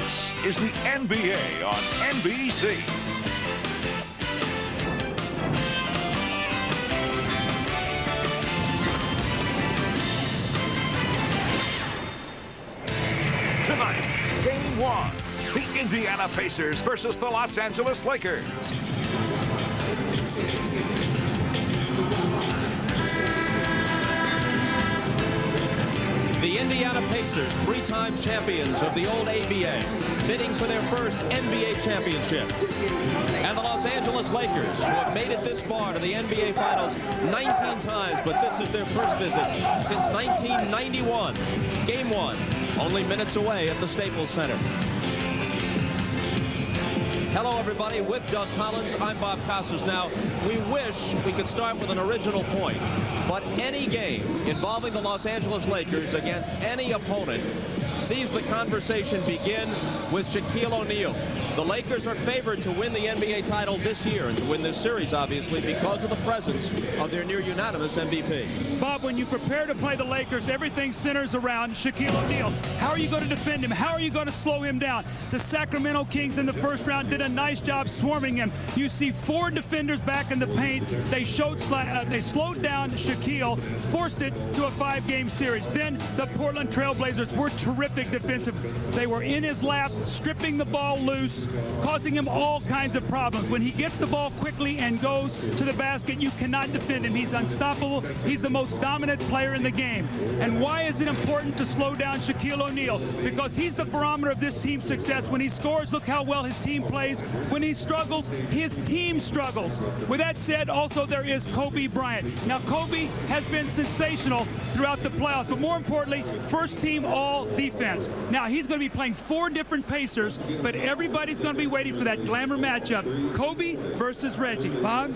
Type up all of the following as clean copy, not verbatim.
This is the NBA on NBC. Tonight, Game 1, the Indiana Pacers versus the Los Angeles Lakers. The Indiana Pacers, three-time champions of the old ABA, bidding for their first NBA championship. And the Los Angeles Lakers, who have made it this far to the NBA Finals 19 times, but this is their first visit since 1991. Game 1, only minutes away at the Staples Center. Hello, everybody. With Doug Collins, I'm Bob Costas. Now, we wish we could start with an original point, but any game involving the Los Angeles Lakers against any opponent sees the conversation begin with Shaquille O'Neal. The Lakers are favored to win the NBA title this year and to win this series, obviously, because of the presence of their near-unanimous MVP. Bob, when you prepare to play the Lakers, everything centers around Shaquille O'Neal. How are you going to defend him? How are you going to slow him down? The Sacramento Kings in the first round did a nice job swarming him. You see 4 defenders back in the paint. They slowed down Shaquille, forced it to a 5-game series. Then the Portland Trailblazers were terrific defensive. They were in his lap, stripping the ball loose, causing him all kinds of problems. When he gets the ball quickly and goes to the basket, you cannot defend him. He's unstoppable. He's the most dominant player in the game. And why is it important to slow down Shaquille O'Neal? Because he's the barometer of this team's success. When he scores, look how well his team plays. When he struggles, his team struggles. With that said, also there is Kobe Bryant. Now, Kobe has been sensational throughout the playoffs, but more importantly, first team all defense. Now, he's going to be playing 4 different Pacers, but everybody's going to be waiting for that glamour matchup, Kobe versus Reggie. Bob?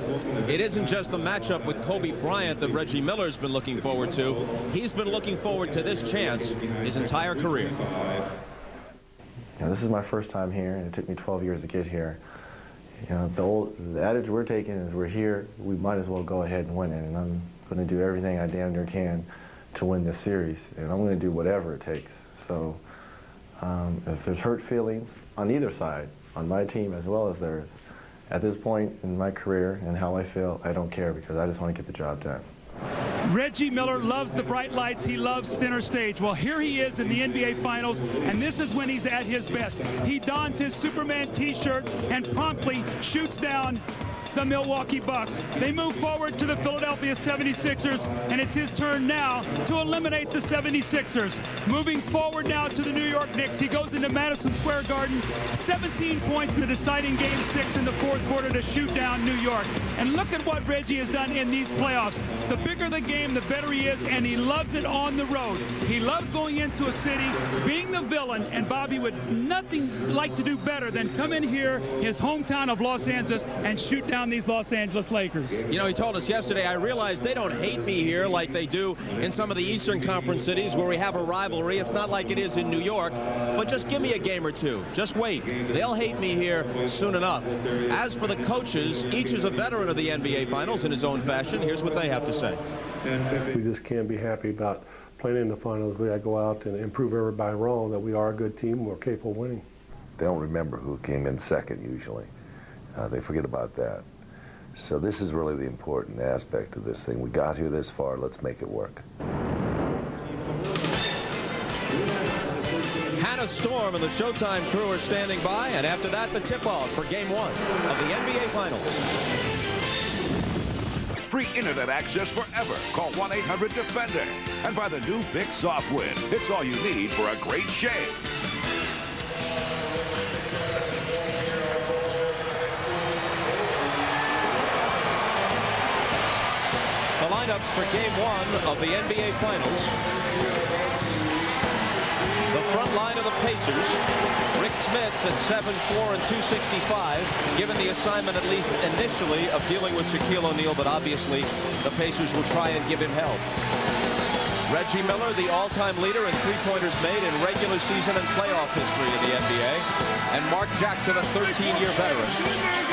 It isn't just the matchup with Kobe Bryant that Reggie Miller's been looking forward to. He's been looking forward to this chance his entire career. You know, this is my first time here, and it took me 12 years to get here. You know, the adage we're taking is we're here, we might as well go ahead and win it, and I'm going to do everything I damn near can to win this series, and I'm going to do whatever it takes. So if there's hurt feelings on either side, on my team as well as theirs, at this point in my career and how I feel, I don't care, because I just want to get the job done. Reggie Miller loves the bright lights. He loves center stage. Well, here he is in the NBA Finals, and this is when he's at his best. He dons his Superman t-shirt and promptly shoots down the Milwaukee Bucks. They move forward to the Philadelphia 76ers, and it's his turn now to eliminate the 76ers. Moving forward now to the New York Knicks. He goes into Madison Square Garden, 17 points in the deciding Game 6 in the 4th quarter to shoot down New York. And look at what Reggie has done in these playoffs. The bigger the game, the better he is, and he loves it on the road. He loves going into a city, being the villain, and Bobby would nothing like to do better than come in here, his hometown of Los Angeles, and shoot down these Los Angeles Lakers. You know, he told us yesterday, I realized they don't hate me here like they do in some of the Eastern Conference cities where we have a rivalry. It's not like it is in New York, but just give me a game or two. Just wait. They'll hate me here soon enough. As for the coaches, each is a veteran of the NBA Finals in his own fashion. Here's what they have to say. We just can't be happy about playing in the finals. We got to go out and prove everybody wrong that we are a good team. We're capable of winning. They don't remember who came in second usually. They forget about that. So this is really the important aspect of this thing. We got here this far, let's make it work. Hannah Storm and the Showtime crew are standing by, and after that, the tip-off for Game 1 of the NBA Finals. Free internet access forever. Call 1-800-DEFENDER. And buy the new Big Soft Win. It's all you need for a great shave. The lineups for Game 1 of the NBA Finals. The front line of the Pacers. Rick Smits at 7'4" and 265, given the assignment at least initially of dealing with Shaquille O'Neal, but obviously the Pacers will try and give him help. Reggie Miller, the all-time leader in three-pointers made in regular season and playoff history in the NBA. And Mark Jackson, a 13-year veteran,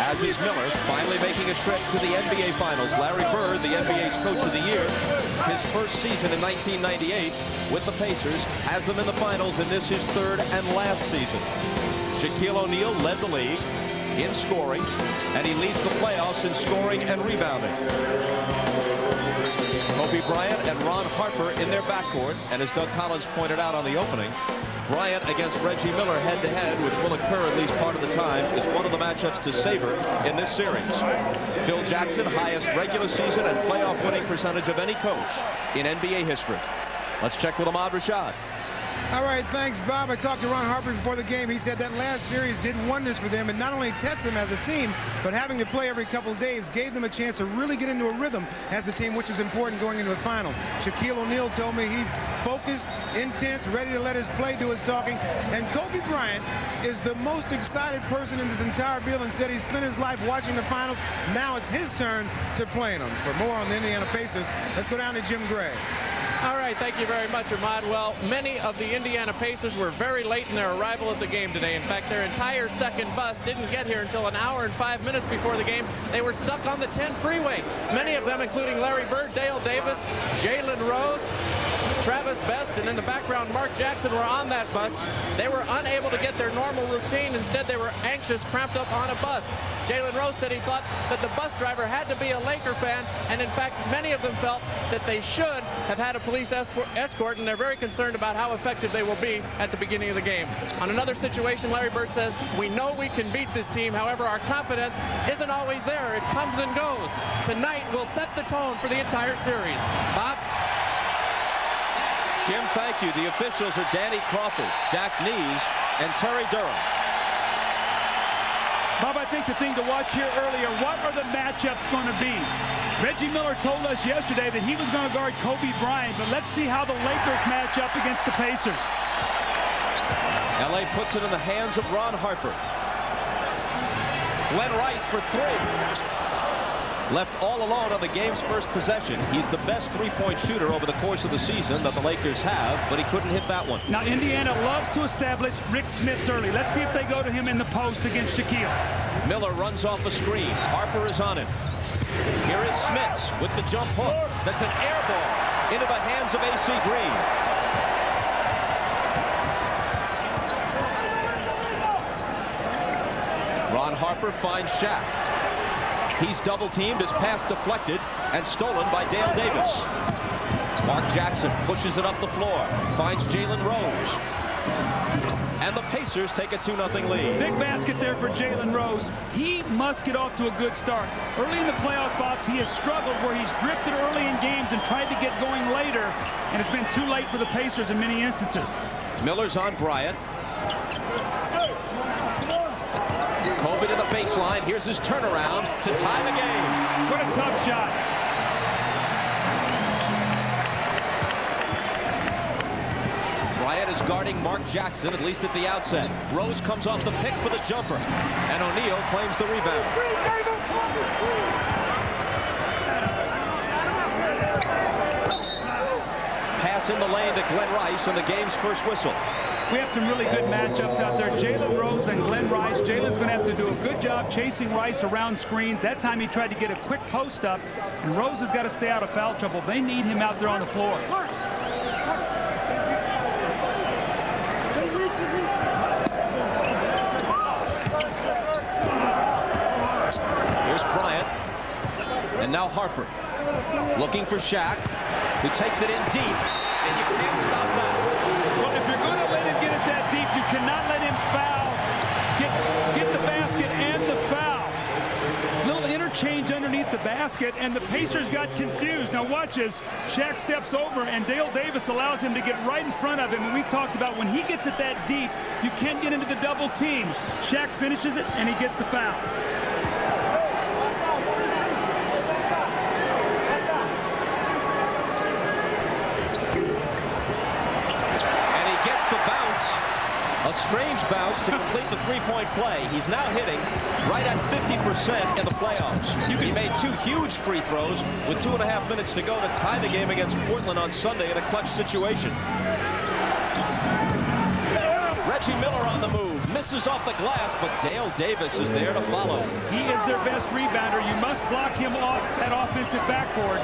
as is Miller, finally making a trip to the NBA Finals. Larry Bird, the NBA's Coach of the Year, his first season in 1998 with the Pacers, has them in the finals, and this is his third and last season. Shaquille O'Neal led the league in scoring, and he leads the playoffs in scoring and rebounding. Kobe Bryant and Ron Harper in their backcourt, and as Doug Collins pointed out on the opening, Bryant against Reggie Miller head-to-head, which will occur at least part of the time, is one of the matchups to savor in this series. Phil Jackson, highest regular season and playoff winning percentage of any coach in NBA history. Let's check with Ahmad Rashad. All right, thanks, Bob. I talked to Ron Harper before the game. He said that last series did wonders for them and not only tested them as a team, but having to play every couple of days gave them a chance to really get into a rhythm as a team, which is important going into the finals. Shaquille O'Neal told me he's focused, intense, ready to let his play do his talking. And Kobe Bryant is the most excited person in this entire building. Said he spent his life watching the finals. Now it's his turn to play in them. For more on the Indiana Pacers, let's go down to Jim Gray. All right, thank you very much, Ahmad. Well, many of the Indiana Pacers were very late in their arrival at the game today. In fact, their entire second bus didn't get here until an hour and 5 minutes before the game. They were stuck on the 10 freeway. Many of them, including Larry Bird, Dale Davis, Jalen Rose, Travis Best, and in the background, Mark Jackson, were on that bus. They were unable to get their normal routine. Instead, they were anxious, cramped up on a bus. Jalen Rose said he thought that the bus driver had to be a Laker fan, and in fact, many of them felt that they should have had a police escort, and they're very concerned about how effective they will be at the beginning of the game. On another situation, Larry Bird says, we know we can beat this team. However, our confidence isn't always there. It comes and goes. Tonight will set the tone for the entire series. Bob? Jim, thank you. The officials are Danny Crawford, Jack Nees, and Terry Durham. Bob, I think the thing to watch here earlier, what are the matchups going to be? Reggie Miller told us yesterday that he was going to guard Kobe Bryant, but let's see how the Lakers match up against the Pacers. LA puts it in the hands of Ron Harper. Glenn Rice for three. Left all alone on the game's first possession. He's the best three-point shooter over the course of the season that the Lakers have, but he couldn't hit that one. Now, Indiana loves to establish Rick Smits early. Let's see if they go to him in the post against Shaquille. Miller runs off a screen. Harper is on him. Here is Smits with the jump hook. That's an air ball into the hands of A.C. Green. Ron Harper finds Shaq. He's double-teamed, his pass deflected, and stolen by Dale Davis. Mark Jackson pushes it up the floor, finds Jalen Rose. And the Pacers take a 2-0 lead. Big basket there for Jalen Rose. He must get off to a good start. Early in the playoff box, he has struggled where he's drifted early in games and tried to get going later, and it's been too late for the Pacers in many instances. Miller's on Bryant. Kobe to the baseline. Here's his turnaround to tie the game. What a tough shot. Bryant is guarding Mark Jackson, at least at the outset. Rose comes off the pick for the jumper, and O'Neal claims the rebound. Pass in the lane to Glenn Rice on the game's first whistle. We have some really good matchups out there. Jalen Rose and Glenn Rice. Jalen's going to have to do a good job chasing Rice around screens. That time he tried to get a quick post up, and Rose has got to stay out of foul trouble. They need him out there on the floor. Here's Bryant, and now Harper looking for Shaq, who takes it in deep, and you can't stop that. Well, if you're going to let him get it that deep, you cannot let him foul, get the basket and the foul. Little interchange underneath the basket, and the Pacers got confused. Now watch as Shaq steps over, and Dale Davis allows him to get right in front of him. And we talked about when he gets it that deep, you can't get into the double team. Shaq finishes it, and he gets the foul. A strange bounce to complete the three-point play. He's now hitting right at 50% in the playoffs. He made two huge free throws with 2.5 minutes to go to tie the game against Portland on Sunday in a clutch situation. Reggie Miller on the move. misses off the glass, but Dale Davis is there to follow. He is their best rebounder. You must block him off that offensive backboard.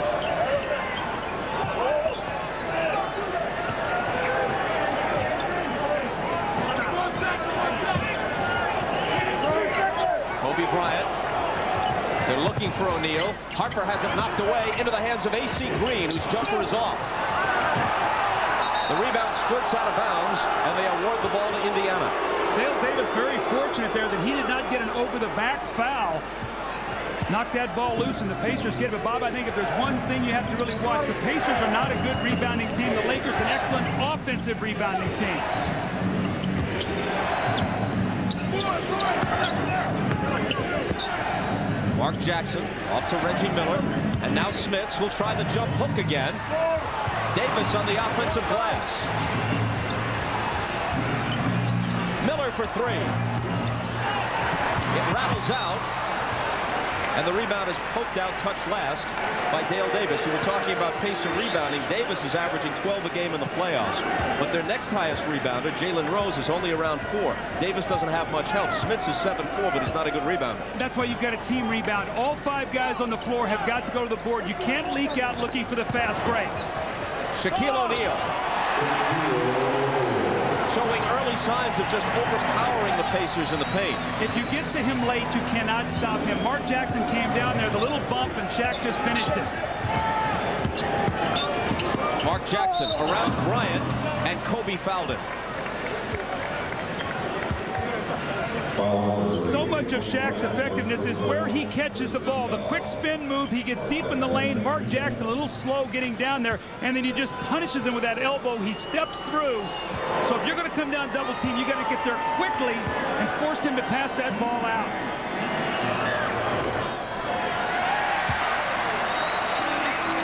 Kobe Bryant. They're looking for O'Neal. Harper has it knocked away into the hands of A.C. Green, whose jumper is off. The rebound squirts out of bounds, and they award the ball to Indiana. Dale Davis very fortunate there that he did not get an over-the-back foul. Knock that ball loose, and the Pacers get it. But, Bob, I think if there's one thing you have to really watch, the Pacers are not a good rebounding team. The Lakers an excellent offensive rebounding team. Mark Jackson off to Reggie Miller, and now Smits will try the jump hook again. Davis on the offensive glass. Miller for three. It rattles out, and the rebound is poked out, touched last by Dale Davis. You were talking about pace of rebounding. Davis is averaging 12 a game in the playoffs, but their next highest rebounder, Jalen Rose, is only around 4. Davis doesn't have much help. Smits is 7-4, but he's not a good rebounder. That's why you've got a team rebound. All 5 guys on the floor have got to go to the board. You can't leak out looking for the fast break. Shaquille O'Neal showing early signs of just overpowering the Pacers in the paint. If you get to him late, you cannot stop him. Mark Jackson came down there, the little bump, and Shaq just finished it. Mark Jackson around Bryant, and Kobe fouled him. So much of Shaq's effectiveness is where he catches the ball. The quick spin move, he gets deep in the lane. Mark Jackson a little slow getting down there, and then he just punishes him with that elbow. He steps through. So if you're going to come down double team, you got to get there quickly and force him to pass that ball out.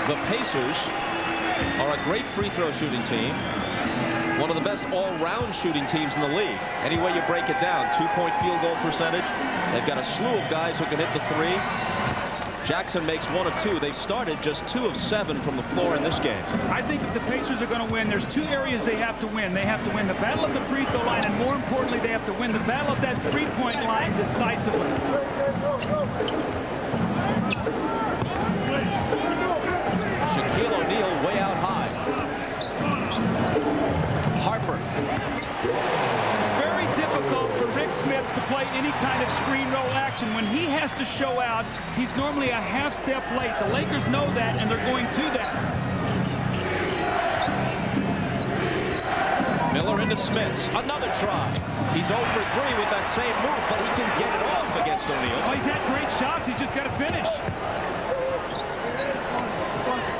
The Pacers are a great free throw shooting team. One of the best all-round shooting teams in the league. Any way you break it down, 2-point field goal percentage. They've got a slew of guys who can hit the 3. Jackson makes 1 of 2. They've started just 2 of 7 from the floor in this game. I think if the Pacers are going to win, there's 2 areas they have to win. They have to win the battle of the free throw line, and more importantly, they have to win the battle of that 3-point line decisively. Shaquille O'Neal way out high. Harper. It's very difficult for Rick Smits to play any kind of screen roll action. When he has to show out, he's normally a half step late. The Lakers know that, and they're going to that. Miller into Smits. Another try. He's 0 for 3 with that same move, but he can get it off against O'Neal. Oh, he's had great shots. He's just got to finish.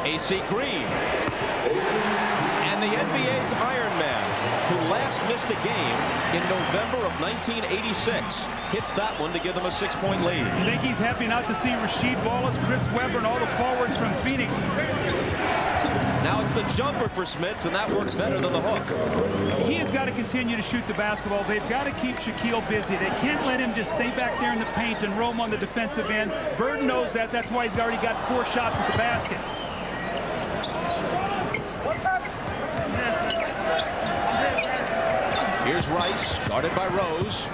A.C. Green. And the NBA's Iron Man, who last missed a game in November of 1986, hits that one to give them a 6-point lead. You think he's happy not to see Rasheed Wallace, Chris Webber, and all the forwards from Phoenix? Now it's the jumper for Smits, and that works better than the hook. He has got to continue to shoot the basketball. They've got to keep Shaquille busy. They can't let him just stay back there in the paint and roam on the defensive end. Bird knows that. That's why he's already got 4 shots at the basket. Here's Rice, guarded by Rose.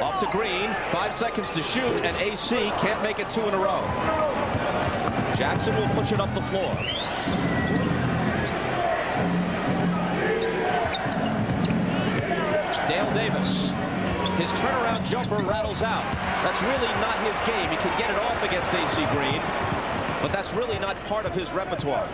Off to Green, 5 seconds to shoot, and AC can't make it 2 in a row. Jackson will push it up the floor. Dale Davis. His turnaround jumper rattles out. That's really not his game. He can get it off against AC Green, but that's really not part of his repertoire.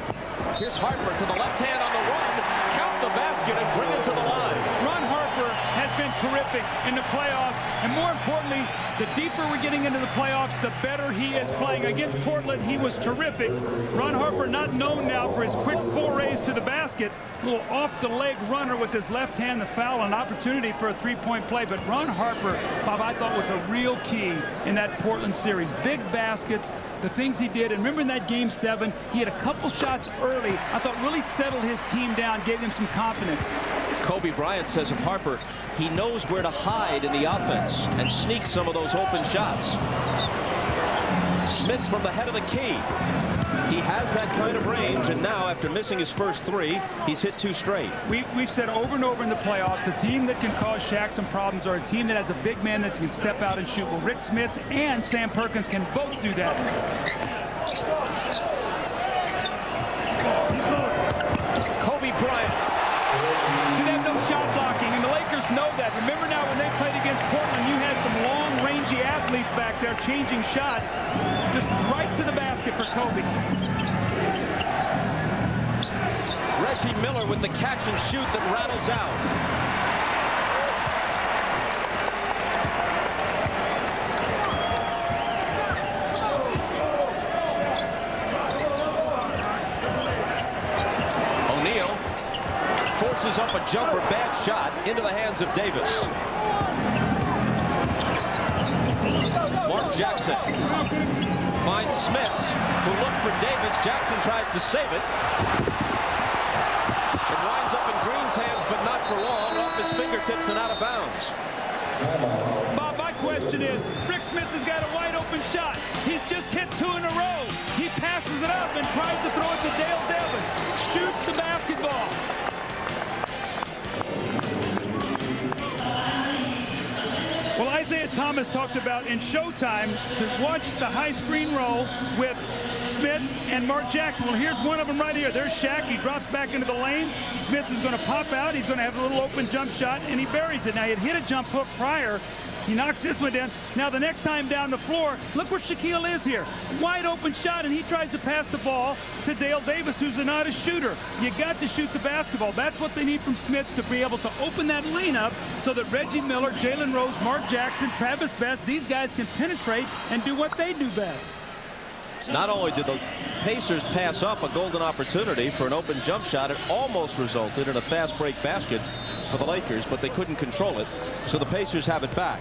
Here's Harper to the left hand on the run. Count the basket and bring it to the line. Ron Harper has been terrific in the playoffs, and more importantly, the deeper we're getting into the playoffs, the better he is playing. Against Portland, he was terrific. Ron Harper not known now for his quick forays to the basket. A little off-the-leg runner with his left hand, the foul, an opportunity for a 3-point play. But Ron Harper, Bob, I thought was a real key in that Portland series. Big baskets, the things he did. And remember in that Game 7, he had a couple shots early. I thought really settled his team down, gave him some confidence. Kobe Bryant says of Harper, he knows where to hide in the offense and sneak some of those open shots. Smits from the head of the key. He has that kind of range, and now after missing his first 3, he's hit 2 straight. We've said over and over in the playoffs, the team that can cause Shaq some problems are a team that has a big man that can step out and shoot. Well, Rick Smits and Sam Perkins can both do that. Kobe Bryant. You have no shot blocking, and the Lakers know that. Remember now when they played against Portland, you had some long, rangy athletes back there changing shots just right to the basket for Kobe. Reggie Miller with the catch and shoot that rattles out. O'Neal forces up a jumper, bad shot, into the hands of Davis. Mark Jackson finds Smits, who looked for Davis. Jackson tries to save it. It winds up in Green's hands, but not for long. Off his fingertips and out of bounds. Bob, my question is, Rick Smits has got a wide open shot. He's just hit 2 in a row. He passes it up and tries to throw it to Dale Davis. Shoot the basketball. Well, Isaiah Thomas talked about in Showtime to watch the high screen roll with Smits and Mark Jackson. Well, here's one of them right here. There's Shaq. He drops back into the lane. Smits is going to pop out. He's going to have a little open jump shot, and he buries it. Now, he had hit a jump hook prior. He knocks this one down. Now, the next time down the floor, look where Shaquille is here. Wide open shot, and he tries to pass the ball to Dale Davis, who's not a shooter. You got to shoot the basketball. That's what they need from Smits to be able to open that lane up so that Reggie Miller, Jalen Rose, Mark Jackson, Travis Best, these guys can penetrate and do what they do best. Not only did the Pacers pass up a golden opportunity for an open jump shot, it almost resulted in a fast break basket for the Lakers, but they couldn't control it, so the Pacers have it back.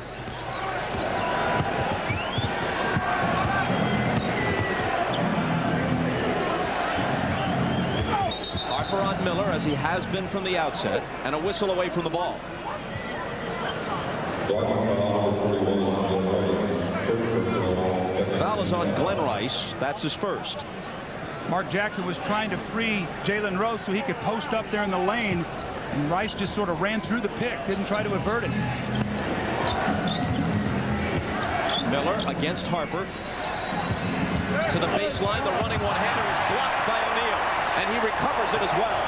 Harper on Miller, as he has been from the outset, and a whistle away from the ball. Foul is on Glenn Rice. That's his first. Mark Jackson was trying to free Jalen Rose so he could post up there in the lane, and Rice just sort of ran through the pick, didn't try to avert it. Miller against Harper. To the baseline, the running one-hander is blocked by O'Neal, and he recovers it as well.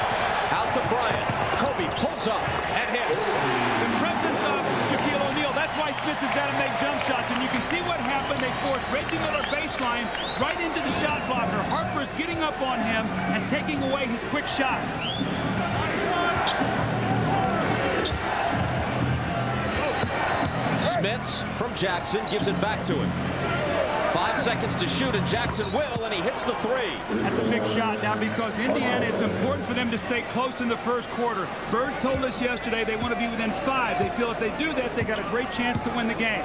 Out to Bryant. Kobe pulls up and hits. The presence of Shaquille O'Neal, that's why Smits has got to make jump shots, and you can see what happened. They forced Reggie Miller baseline right into the shot blocker. Harper's getting up on him and taking away his quick shot. Smits from Jackson gives it back to him. 5 seconds to shoot, and Jackson will, and he hits the 3. That's a big shot now because Indiana, it's important for them to stay close in the first quarter. Bird told us yesterday they want to be within 5. They feel if they do that, they got a great chance to win the game.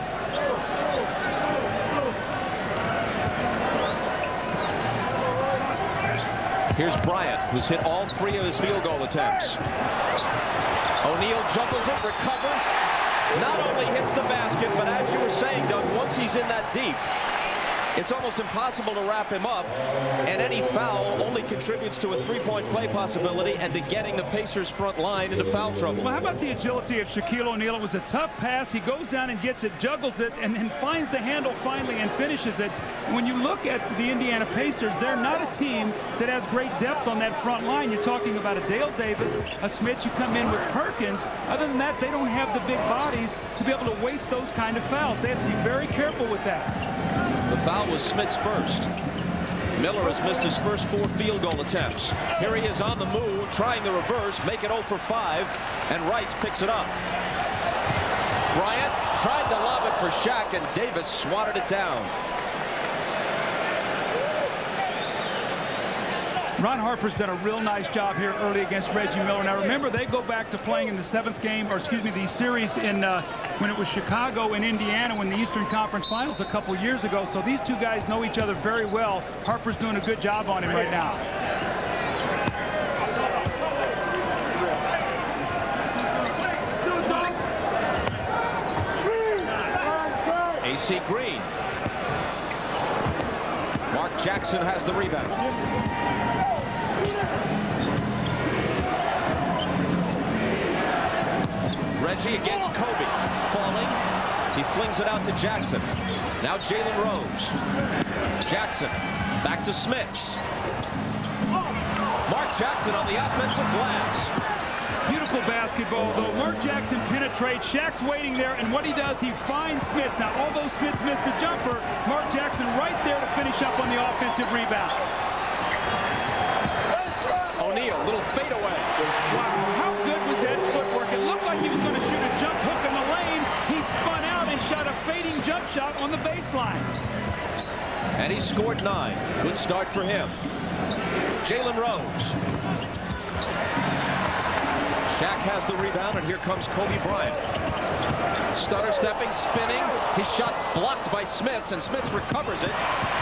Here's Bryant, who's hit all 3 of his field goal attempts. O'Neal juggles it, recovers. Not only hits the basket, but as you were saying, Doug, once he's in that deep, it's almost impossible to wrap him up, and any foul only contributes to a 3-point play possibility and to getting the Pacers front line into foul trouble. Well, how about the agility of Shaquille O'Neal? It was a tough pass. He goes down and gets it, juggles it, and then finds the handle finally and finishes it. When you look at the Indiana Pacers, they're not a team that has great depth on that front line. You're talking about a Dale Davis, a Smith. You come in with Perkins. Other than that, they don't have the big bodies to be able to waste those kind of fouls. They have to be very careful with that. The foul was Smits first. Miller has missed his first 4 field goal attempts. Here he is on the move, trying the reverse, make it 0 for 5, and Rice picks it up. Bryant tried to lob it for Shaq, and Davis swatted it down. Ron Harper's done a real nice job here early against Reggie Miller. Now remember, they go back to playing in the 7th game, or excuse me, the series in when it was Chicago and Indiana when the Eastern Conference Finals a couple years ago. So these two guys know each other very well. Harper's doing a good job on him right now. AC Green. Mark Jackson has the rebound. Reggie against Kobe. Falling. He flings it out to Jackson. Now Jalen Rose. Jackson back to Smits. Mark Jackson on the offensive glass. Beautiful basketball, though. Mark Jackson penetrates. Shaq's waiting there, and what he does, he finds Smits. Now, although Smits missed a jumper, Mark Jackson right there to finish up on the offensive rebound. O'Neal, little fadeaway. Wow, how good was that footwork? It looked like he was going to shoot a jump hook in the lane. He spun out and shot a fading jump shot on the baseline. And he scored 9. Good start for him. Jalen Rose. Shaq has the rebound, and here comes Kobe Bryant. Stutter stepping, spinning. His shot blocked by Smits, and Smits recovers it,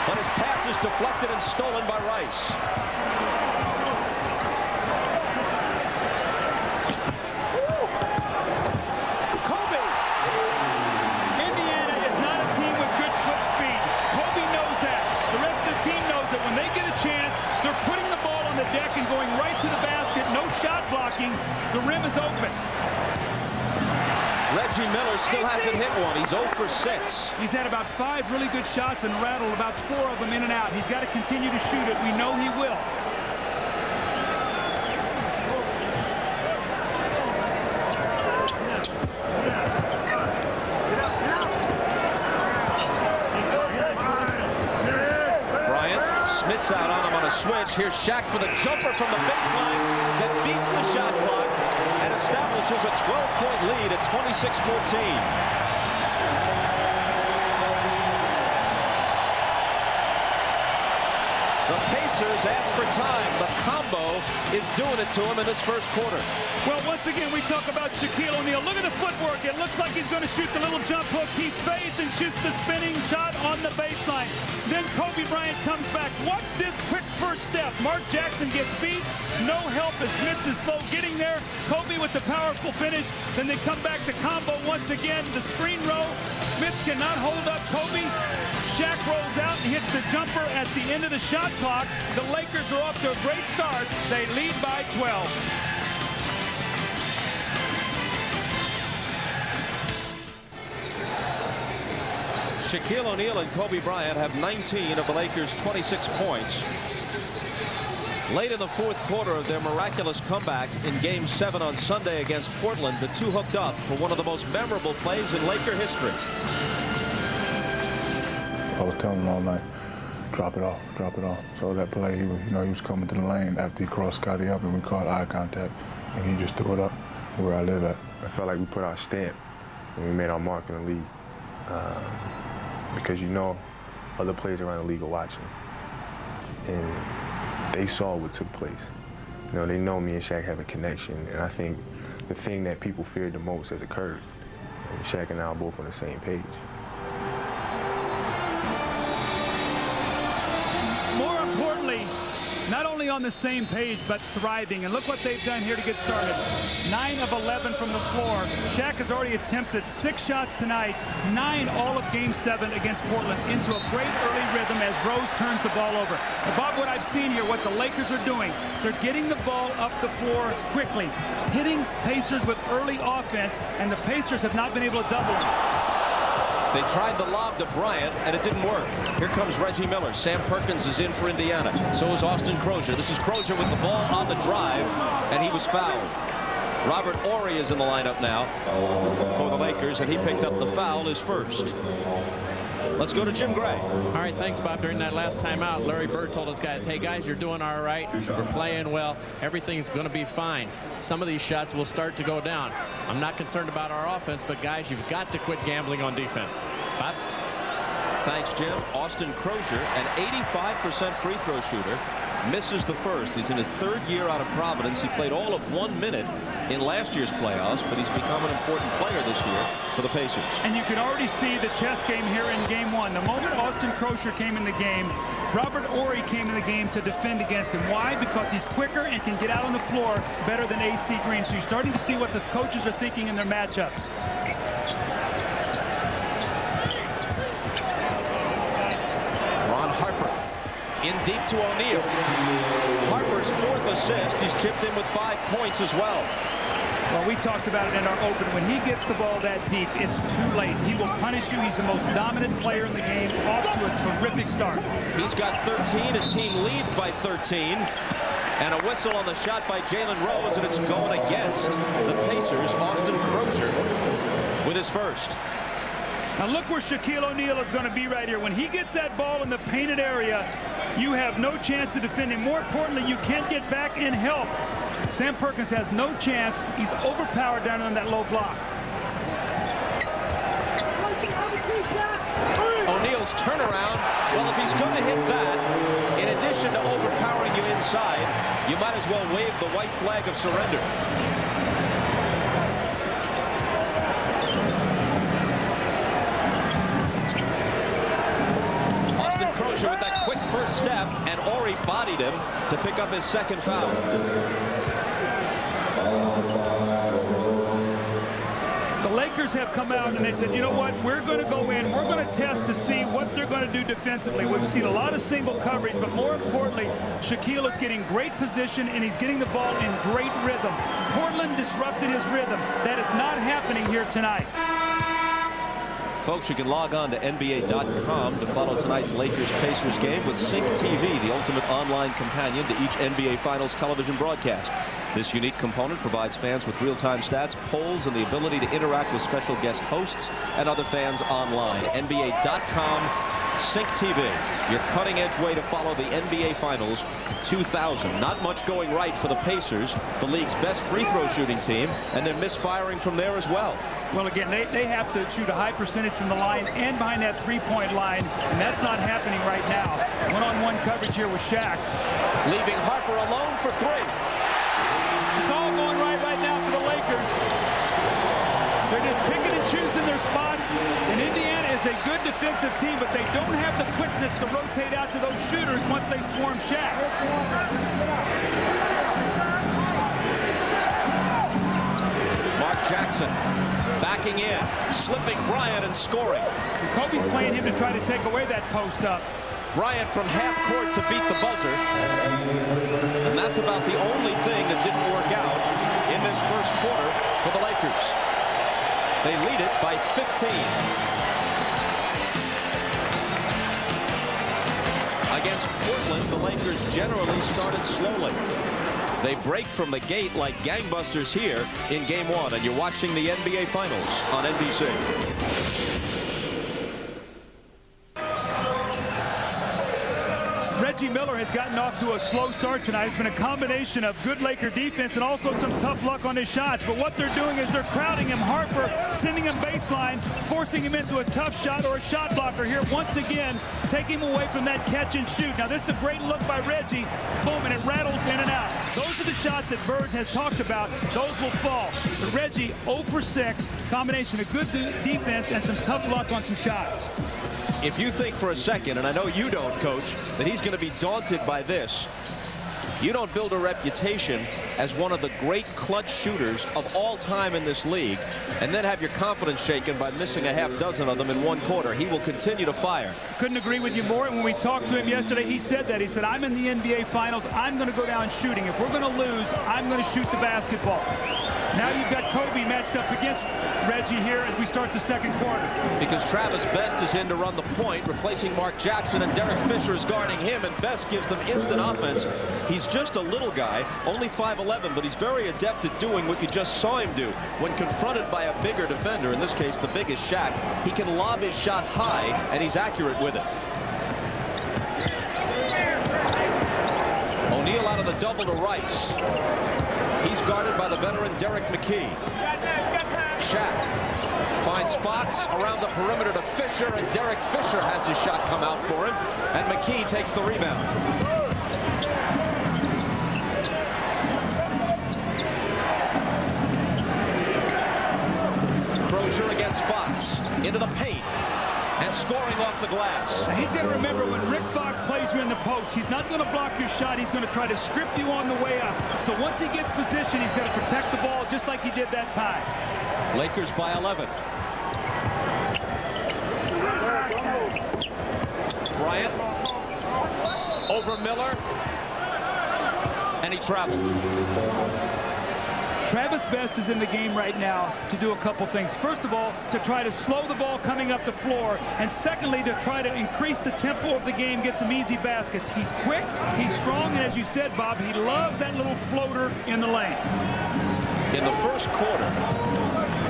but his pass is deflected and stolen by Rice. Kobe! Indiana is not a team with good foot speed. Kobe knows that. The rest of the team knows that when they get a chance, they're putting the ball on the deck and going right to the basket. No shot blocking. The rim is open. Reggie Miller still hasn't hit one. He's 0 for 6. He's had about 5 really good shots and rattled about 4 of them in and out. He's got to continue to shoot it. We know he will. Bryant, Smits out on him on a switch. Here's Shaq for the jumper from the baseline that beats the shot clock and establishes a 12-point lead at 26-14. The Pacers ask for time. The combo is doing it to him in this first quarter. Well, once again, we talk about Shaquille O'Neal. Look at the footwork. It looks like he's going to shoot the little jump hook. He fades and shoots the spinning shot on the baseline. Then Kobe Bryant comes back. Watch this quick first step. Mark Jackson gets beat. No help as Smits is slow getting there. Kobe with the powerful finish. Then they come back to combo once again. The screen row. Smits cannot hold up Kobe. Shaq rolls out and hits the jumper at the end of the shot clock. The Lakers are off to a great start. They lead by 12. Shaquille O'Neal and Kobe Bryant have 19 of the Lakers' 26 points. Late in the fourth quarter of their miraculous comeback in Game 7 on Sunday against Portland, the two hooked up for one of the most memorable plays in Laker history. I was telling him all night, drop it off, drop it off. So that play, he was coming to the lane after he crossed Scotty up and we caught eye contact, and he just threw it up where I live at. I felt like we put our stamp when we made our mark in the league. Because other players around the league are watching. And they saw what took place. They know me and Shaq have a connection, and I think the thing that people feared the most has occurred. And Shaq and I are both on the same page. More importantly, not only on the same page, but thriving. And look what they've done here to get started. 9 of 11 from the floor. Shaq has already attempted 6 shots tonight, 9 all of Game 7 against Portland, into a great early rhythm as Rose turns the ball over. And Bob, what I've seen here, what the Lakers are doing, they're getting the ball up the floor quickly, hitting Pacers with early offense, and the Pacers have not been able to double them. They tried the lob to Bryant, and it didn't work. Here comes Reggie Miller. Sam Perkins is in for Indiana. So is Austin Crozier. This is Crozier with the ball on the drive, and he was fouled. Robert Horry is in the lineup now for the Lakers, and he picked up the foul, his first. Let's go to Jim Gray. All right, thanks, Bob. During that last timeout, Larry Bird told us guys, hey, guys, you're doing all right. We're playing well. Everything's going to be fine. Some of these shots will start to go down. I'm not concerned about our offense, but, guys, you've got to quit gambling on defense. Bob? Thanks, Jim. Austin Crozier, an 85% free throw shooter, misses the first. He's in his 3rd year out of Providence. He played all of 1 minute in last year's playoffs, but he's become an important player this year for the Pacers. And you can already see the chess game here in Game 1. The moment Austin Crozier came in the game, Robert Horry came in the game to defend against him. Why? Because he's quicker and can get out on the floor better than AC Green. So you're starting to see what the coaches are thinking in their matchups. deep to O'Neal. Harper's 4th assist. He's chipped in with 5 points as well. Well, we talked about it in our open. When he gets the ball that deep, it's too late. He will punish you. He's the most dominant player in the game. Off to a terrific start. He's got 13. His team leads by 13. And a whistle on the shot by Jalen Rose, and it's going against the Pacers. Austin Crozier with his first. Now look where Shaquille O'Neal is going to be right here. When he gets that ball in the painted area, you have no chance to defend him. More importantly, you can't get back and help. Sam Perkins has no chance. He's overpowered down on that low block. O'Neal's turnaround. Well, if he's going to hit that, in addition to overpowering you inside, you might as well wave the white flag of surrender. Austin Crozier with that quick first step, and Ori bodied him to pick up his second foul. The Lakers have come out and they said, you know what, we're going to go in, we're going to test to see what they're going to do defensively. We've seen a lot of single coverage, but more importantly, Shaquille is getting great position and he's getting the ball in great rhythm. Portland disrupted his rhythm. That is not happening here tonight. Folks, you can log on to NBA.com to follow tonight's Lakers-Pacers game with Sync TV, the ultimate online companion to each NBA Finals television broadcast. This unique component provides fans with real-time stats, polls, and the ability to interact with special guest hosts and other fans online. NBA.com, Sync TV, your cutting-edge way to follow the NBA Finals 2000. Not much going right for the Pacers, the league's best free throw shooting team, and they're misfiring from there as well. Well, again, they have to shoot a high percentage from the line and behind that three-point line, and that's not happening right now. One-on-one coverage here with Shaq. Leaving Harper alone for 3. It's all going right now for the Lakers. They're just picking and choosing their spots. And Indiana is a good defensive team, but they don't have the quickness to rotate out to those shooters once they swarm Shaq. Mark Jackson backing in, slipping Bryant and scoring. Kobe's playing him to try to take away that post up. Bryant from half court to beat the buzzer. And that's about the only thing that didn't work out in this first quarter for the Lakers. They lead it by 15. Against Portland, the Lakers generally started slowly. They break from the gate like gangbusters here in Game 1, and you're watching the NBA Finals on NBC. Reggie Miller has gotten off to a slow start tonight. It's been a combination of good Laker defense and also some tough luck on his shots. But what they're doing is they're crowding him. Harper sending him baseline, forcing him into a tough shot or a shot blocker here once again, taking him away from that catch and shoot. Now this is a great look by Reggie. Boom, and it rattles in and out. Those are the shots that Bird has talked about. Those will fall. But Reggie 0 for 6, combination of good defense and some tough luck on some shots. If you think for a second, and I know you don't, Coach, that he's going to be daunted by this, you don't build a reputation as one of the great clutch shooters of all time in this league and then have your confidence shaken by missing a half dozen of them in one quarter. He will continue to fire. Couldn't agree with you more. When we talked to him yesterday, he said that. He said, I'm in the NBA Finals. I'm going to go down shooting. If we're going to lose, I'm going to shoot the basketball. Now you've got Kobe matched up against Reggie here as we start the second quarter. Because Travis Best is in to run the point, replacing Mark Jackson, and Derek Fisher is guarding him, and Best gives them instant offense. He's just a little guy, only 5'11", but he's very adept at doing what you just saw him do. When confronted by a bigger defender, in this case the biggest Shaq, he can lob his shot high, and he's accurate with it. O'Neal out of the double to Rice. He's guarded by the veteran Derek McKee. Shaq finds Fox around the perimeter to Fisher, and Derek Fisher has his shot come out for him, and McKee takes the rebound. Crozier against Fox, into the paint, and scoring off the glass. Now he's got to remember, when Rick Fox plays you in the post, he's not going to block your shot. He's going to try to strip you on the way up. So once he gets position, he's got to protect the ball just like he did that time. Lakers by 11. Bryant over Miller. And he traveled. Travis Best is in the game right now to do a couple things. First of all, to try to slow the ball coming up the floor. And secondly, to try to increase the tempo of the game, get some easy baskets. He's quick, he's strong, and as you said, Bob, he loves that little floater in the lane. In the first quarter,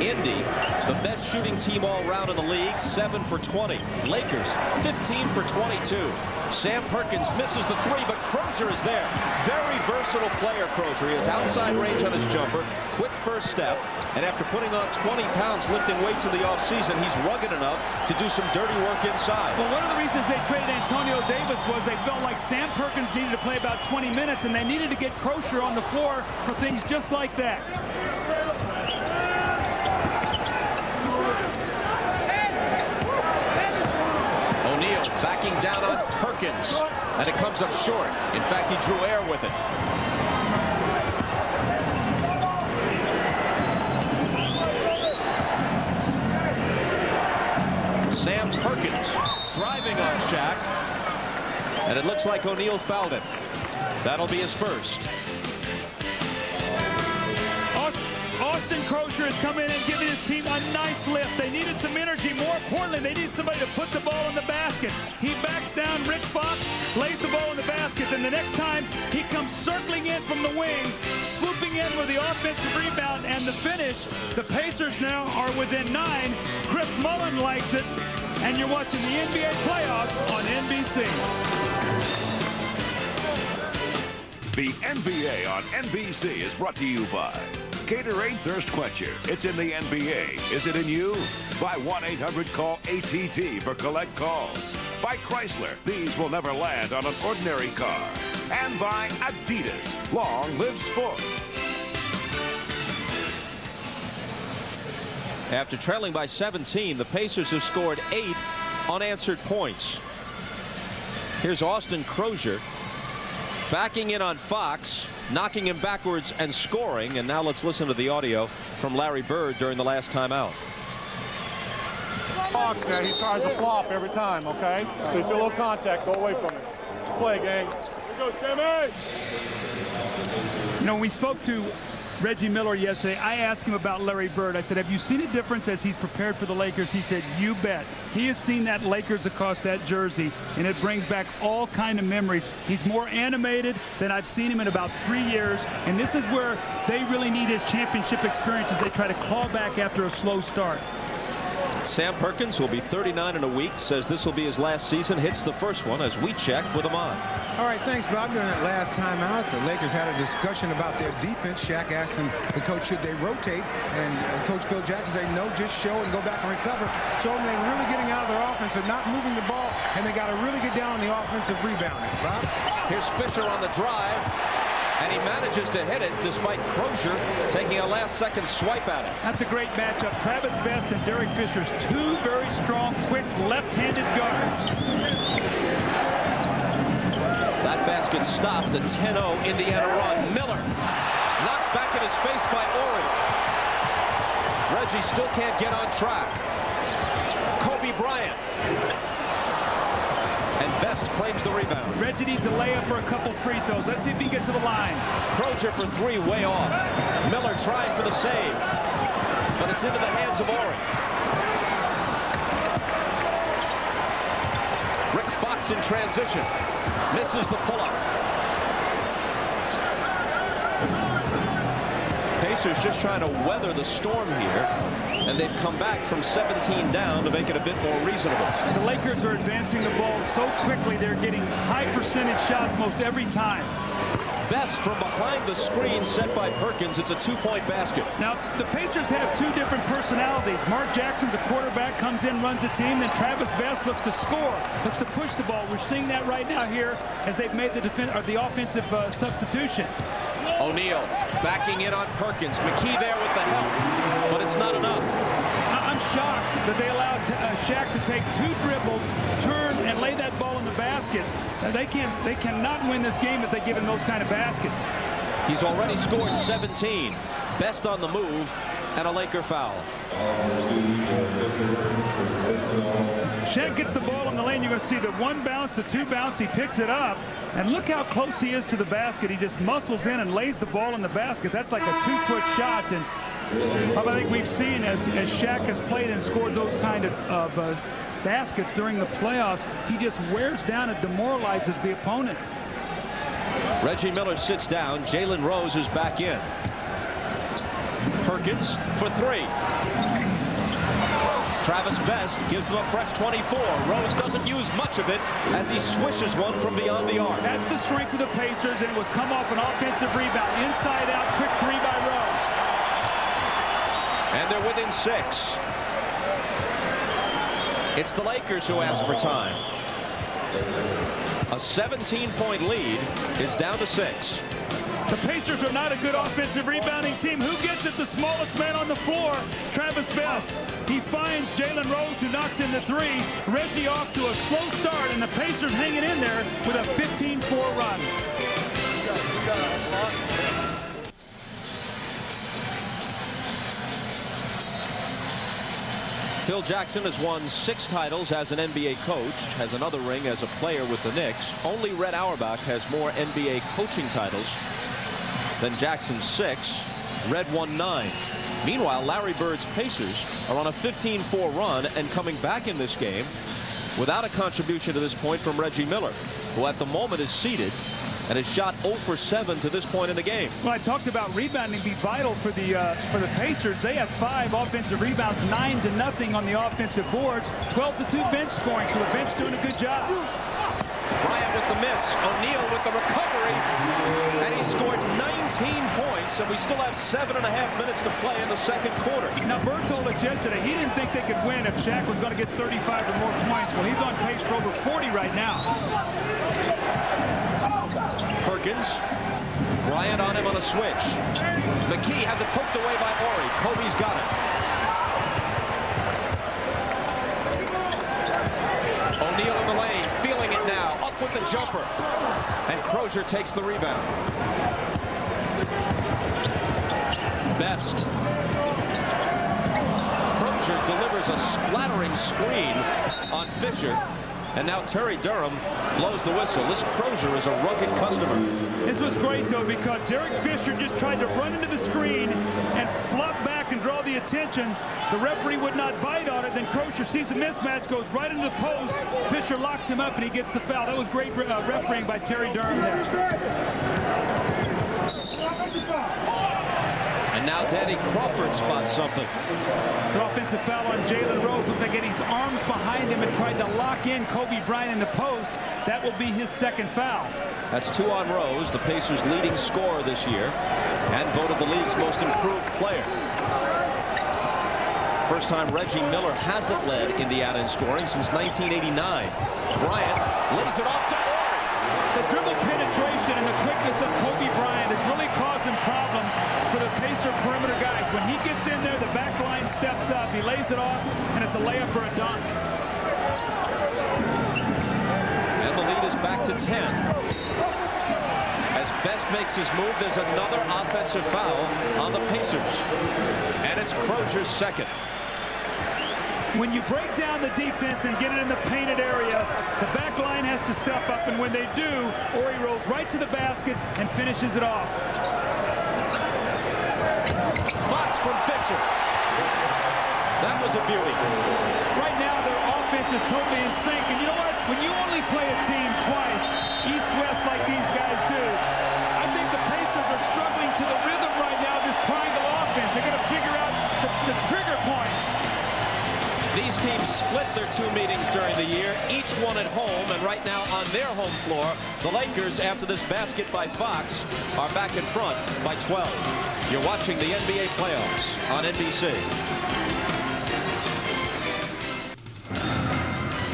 Indy, the best shooting team all around in the league, 7 for 20. Lakers, 15 for 22. Sam Perkins misses the three, but Crozier is there. Very versatile player, Crozier. He has outside range on his jumper, quick first step, and after putting on 20 pounds lifting weights in the offseason, he's rugged enough to do some dirty work inside. Well, one of the reasons they traded Antonio Davis was they felt like Sam Perkins needed to play about 20 minutes, and they needed to get Crozier on the floor for things just like that. O'Neal backing down on Perkins, and it comes up short. In fact, he drew air with it. Sam Perkins driving on Shaq, and it looks like O'Neal fouled him. That'll be his first. Austin Crozier is coming in and giving his team a nice lift. They needed some energy. More importantly, they needed somebody to put the ball in the basket. He backs down Rick Fox, lays the ball in the basket. Then the next time, he comes circling in from the wing, swooping in with the offensive rebound and the finish. The Pacers now are within 9. Chris Mullin likes it. And you're watching the NBA playoffs on NBC. The NBA on NBC is brought to you by Gatorade Thirst Quencher. It's in the NBA. Is it in you? By 1-800-CALL-ATT for collect calls. By Chrysler. These will never land on an ordinary car. And by Adidas. Long live sport. After trailing by 17, the Pacers have scored 8 unanswered points. Here's Austin Crozier backing in on Fox, knocking him backwards and scoring. And now let's listen to the audio from Larry Bird during the last timeout. Fox now, he tries to flop every time, okay? So you feel a little contact, go away from him. Play, gang. Here we go, Sammy! You know, we spoke to Reggie Miller yesterday. I asked him about Larry Bird. I said, have you seen a difference as he's prepared for the Lakers? He said, you bet. He has seen that Lakers across that jersey, and it brings back all kind of memories. He's more animated than I've seen him in about 3 years, and this is where they really need his championship experience as they try to claw back after a slow start. Sam Perkins will be 39 in a week, says this will be his last season, hits the first one as we check with him on. All right, thanks, Bob. During that last timeout, the Lakers had a discussion about their defense. Shaq asked him, the coach, should they rotate? And Coach Phil Jackson said, no, just show and go back and recover. Told them they were really getting out of their offense and not moving the ball, and they got to really get down on the offensive rebounding. Bob? Here's Fisher on the drive. And he manages to hit it despite Crozier taking a last-second swipe at it. That's a great matchup. Travis Best and Derek Fisher's two very strong, quick, left-handed guards. That basket stopped. A 10-0 Indiana run. Miller knocked back in his face by Ori. Reggie still can't get on track. Kobe Bryant. And Best claims the rebound. Reggie needs a layup for a couple free throws. Let's see if he can get to the line. Crozier for 3, way off. Miller trying for the save, but it's into the hands of Ori. Rick Fox in transition. Misses the pull-up. Pacers just trying to weather the storm here, and they've come back from 17 down to make it a bit more reasonable. The Lakers are advancing the ball so quickly, they're getting high percentage shots most every time. Best from behind the screen set by Perkins. It's a 2-point basket. Now, the Pacers have two different personalities. Mark Jackson's a quarterback, comes in, runs a team. Then Travis Best looks to score, looks to push the ball. We're seeing that right now here as they've made the offensive substitution. O'Neal backing in on Perkins. McKee there with the help, but it's not enough. I'm shocked that they allowed Shaq to take 2 dribbles, turn, and lay that ball in the basket. They cannot win this game if they give him those kind of baskets. He's already scored 17. Best on the move. and a Laker foul. Shaq gets the ball in the lane. You're going to see the one bounce, the two bounce. He picks it up. And look how close he is to the basket. He just muscles in and lays the ball in the basket. That's like a 2-foot shot. And I think we've seen as Shaq has played and scored those kind of baskets during the playoffs, he just wears down and demoralizes the opponent. Reggie Miller sits down. Jalen Rose is back in. Perkins for three. Travis Best gives them a fresh 24. Rose doesn't use much of it as he swishes one from beyond the arc. That's the strength of the Pacers, and it was come off an offensive rebound. Inside out, quick three by Rose. And they're within 6. It's the Lakers who ask for time. A 17-point lead is down to 6. The Pacers are not a good offensive rebounding team. Who gets it? The smallest man on the floor, Travis Best. He finds Jalen Rose, who knocks in the three. Reggie off to a slow start, and the Pacers hanging in there with a 15-4 run. Phil Jackson has won 6 titles as an NBA coach, has another ring as a player with the Knicks. Only Red Auerbach has more NBA coaching titles than Jackson's 6. Red won 9. Meanwhile, Larry Bird's Pacers are on a 15-4 run and coming back in this game without a contribution to this point from Reggie Miller, who at the moment is seated and has shot 0 for 7 to this point in the game. Well, I talked about rebounding be vital for the Pacers. They have 5 offensive rebounds, 9-0 on the offensive boards, 12-2 bench scoring, so the bench doing a good job. Bryant with the miss, O'Neal with the recovery, and he scored 19 points, and we still have 7.5 minutes to play in the second quarter. Now, Bird told us yesterday he didn't think they could win if Shaq was going to get 35 or more points. Well, he's on pace for over 40 right now. Perkins, Bryant on him on a switch. McKee has it poked away by Ori. Kobe's got it. O'Neal in the lane, feeling it now, up with the jumper. And Crozier takes the rebound. Best. Crozier delivers a splattering screen on Fisher. And now Terry Durham blows the whistle. This Crozier is a rugged customer. This was great, though, because Derek Fisher just tried to run into the screen and flop back and draw the attention. The referee would not bite on it. Then Crozier sees the mismatch, goes right into the post. Fisher locks him up, and he gets the foul. That was great refereeing by Terry Durham there. And now Danny Crawford spots something. It's an offensive foul on Jalen Rose. Looks like getting his arms behind him and tried to lock in Kobe Bryant in the post. That will be his second foul. That's 2 on Rose, the Pacers' leading scorer this year, and voted the league's most improved player. First time Reggie Miller hasn't led Indiana in scoring since 1989. Bryant lays it off to Ori. The dribble penetration and the quickness of Kobe Bryant is really causing problems for the Pacer perimeter guys. When he gets in there, the back line steps up, he lays it off, and it's a layup or a dunk. And the lead is back to 10. As Best makes his move, there's another offensive foul on the Pacers. And it's Crozier's second. When you break down the defense and get it in the painted area, the back line has to step up, and when they do, Ori rolls right to the basket and finishes it off. Fox from Fisher. That was a beauty. Right now, their offense is totally in sync, and you know what? When you only play a team twice, east-west like these guys do, I think the Pacers are struggling to the rhythm right now of this triangle offense. They're going to figure out the trigger points. These teams split their 2 meetings during the year, each one at home, and right now on their home floor, the Lakers, after this basket by Fox, are back in front by 12. You're watching the NBA playoffs on NBC.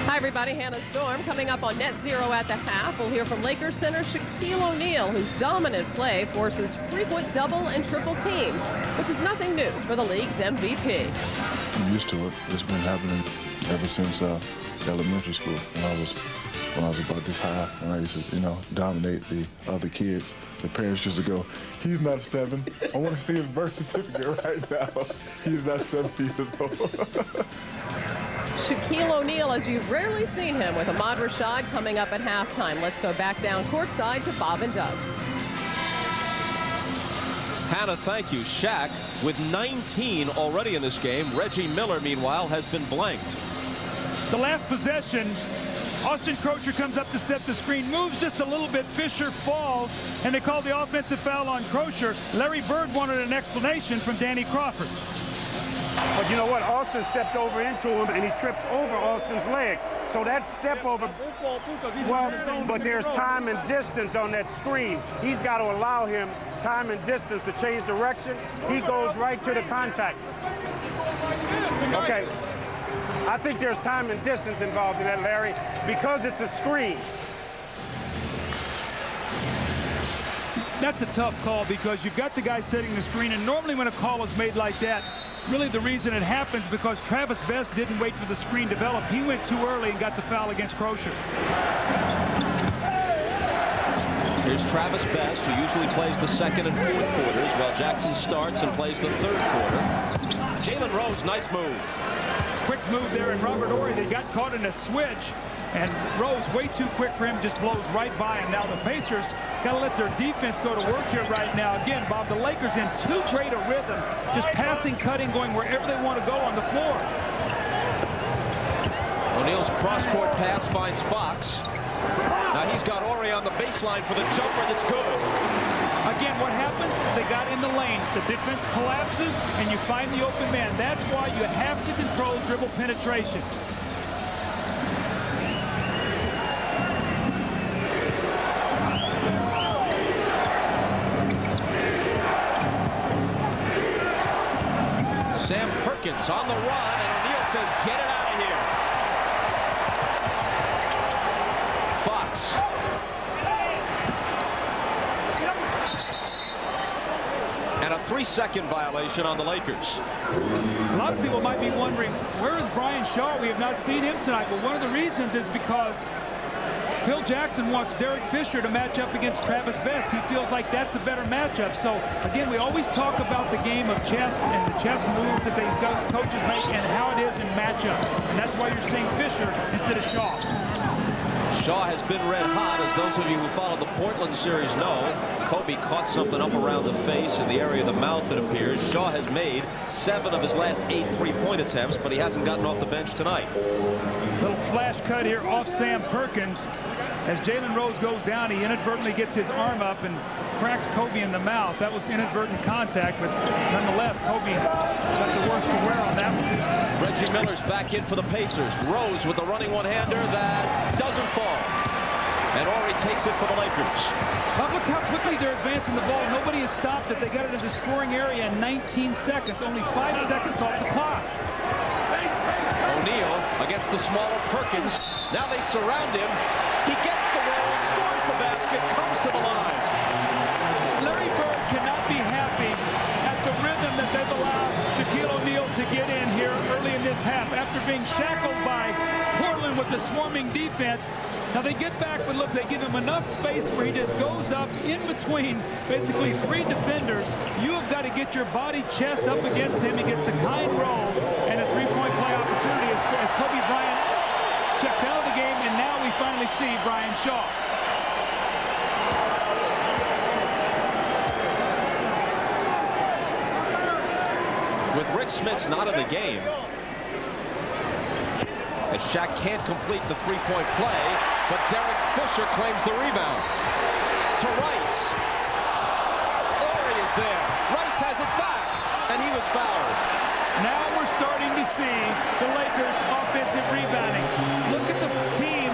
Hi, everybody. Hannah Storm coming up on Net Zero at the half. We'll hear from Lakers center Shaquille O'Neal, whose dominant play forces frequent double and triple teams, which is nothing new for the league's MVP. I'm used to it. It's been happening ever since elementary school when I was when I was about this high, when I used to, you know, dominate the other kids. The parents used to go, he's not 7. I want to see his birth certificate right now. He's not 7 years old. Shaquille O'Neal, as you've rarely seen him, with Ahmad Rashad coming up at halftime. Let's go back down courtside to Bob and Doug. Hannah, thank you. Shaq with 19 already in this game. Reggie Miller, meanwhile, has been blanked. The last possession, Austin Crocher comes up to set the screen, moves just a little bit, Fisher falls, and they call the offensive foul on Crocher. Larry Bird wanted an explanation from Danny Crawford. But you know what? Austin stepped over into him, and he tripped over Austin's leg. So that step over, well, but there's time and distance on that screen. He's got to allow him time and distance to change direction. He goes right to the contact. Okay. I think there's time and distance involved in that, Larry, because it's a screen. That's a tough call because you've got the guy setting the screen, and normally when a call is made like that, really the reason it happens because Travis Best didn't wait for the screen to develop. He went too early and got the foul against Crocher. Here's Travis Best, who usually plays the second and fourth quarters, while Jackson starts and plays the third quarter. Jalen Rose, nice move. Quick move there, and Robert Horry, they got caught in a switch, and Rose way too quick for him, just blows right by him. Now the Pacers got to let their defense go to work here right now. Again, Bob, the Lakers in too great a rhythm, just passing, cutting, going wherever they want to go on the floor. O'Neal's cross-court pass finds Fox. Now he's got Horry on the baseline for the jumper that's good. Again, what happens? They got in the lane. The defense collapses, and you find the open man. That's why you have to control dribble penetration. Sam Perkins on the run, and O'Neal says, get it out of here. Fox. And a 3-second violation on the Lakers. A lot of people might be wondering, where is Brian Shaw? We have not seen him tonight. But one of the reasons is because Phil Jackson wants Derek Fisher to match up against Travis Best. He feels like that's a better matchup. So, again, we always talk about the game of chess and the chess moves that these coaches make and how it is in matchups. And that's why you're seeing Fisher instead of Shaw. Shaw has been red hot, as those of you who follow the Portland series know. Kobe caught something up around the face in the area of the mouth, it appears. Shaw has made 7 of his last 8 3-point attempts, but he hasn't gotten off the bench tonight. Little flash cut here off Sam Perkins. As Jalen Rose goes down, he inadvertently gets his arm up and cracks Kobe in the mouth. That was inadvertent contact, but nonetheless, Kobe got the worst to wear on that one. Reggie Miller's back in for the Pacers. Rose with the running one-hander that doesn't fall. And Horry takes it for the Lakers. But look how quickly they're advancing the ball. Nobody has stopped it. They got it in the scoring area in 19 seconds. Only 5 seconds off the clock. O'Neal against the smaller Perkins. Now they surround him. He gets the roll, scores the basket, comes to the line. Larry Bird cannot be happy at the rhythm that they've allowed Shaquille O'Neal to get in here early in this half after being shackled by Portland with the swarming defense. Now they get back, but look, they give him enough space where he just goes up in between basically 3 defenders. You have got to get your body chest up against him. He gets the kind roll and a 3-point play opportunity as Kobe Bryant checks out of the game, and now we finally see Brian Shaw. With Rick Smits not in the game, as Shaq can't complete the 3-point play, but Derek Fisher claims the rebound. To Rice. Horry is there. Rice has it back, and he was fouled. Now we're starting to see the Lakers offensive rebounding. Look at the team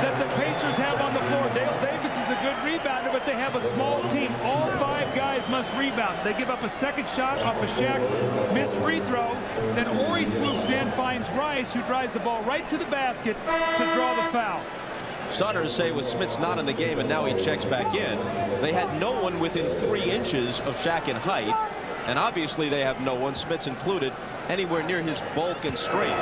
that the Pacers have on the floor. Dale Davis is a good rebounder, but they have a small team. All 5 guys must rebound. They give up a second shot off a Shaq missed free throw. Then Horry swoops in, finds Rice, who drives the ball right to the basket to draw the foul. Starter to say with Smits not in the game, and now he checks back in. They had no one within 3 inches of Shaq in height. And obviously they have no one, Smits included, anywhere near his bulk and strength.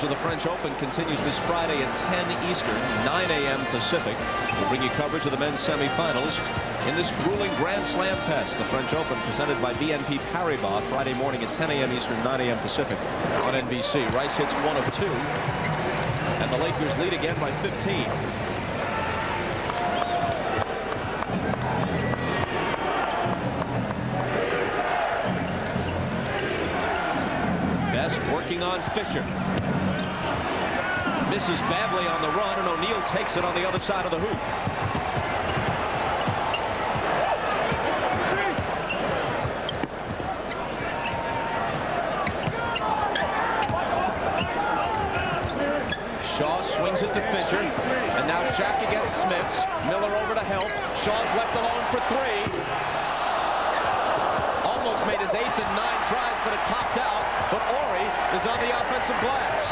Coverage of the French Open continues this Friday at 10 Eastern, 9 a.m. Pacific. We'll bring you coverage of the men's semifinals in this grueling Grand Slam test. The French Open presented by BNP Paribas Friday morning at 10 a.m. Eastern, 9 a.m. Pacific on NBC. Rice hits 1 of 2, and the Lakers lead again by 15. Working on Fisher. Misses badly on the run, and O'Neal takes it on the other side of the hoop. Shaw swings it to Fisher, and now Shaq against Smits. Miller over to help. Shaw's left alone for 3. Almost made his 8th and 9 tries, but it popped out. But Ori is on the offensive glass.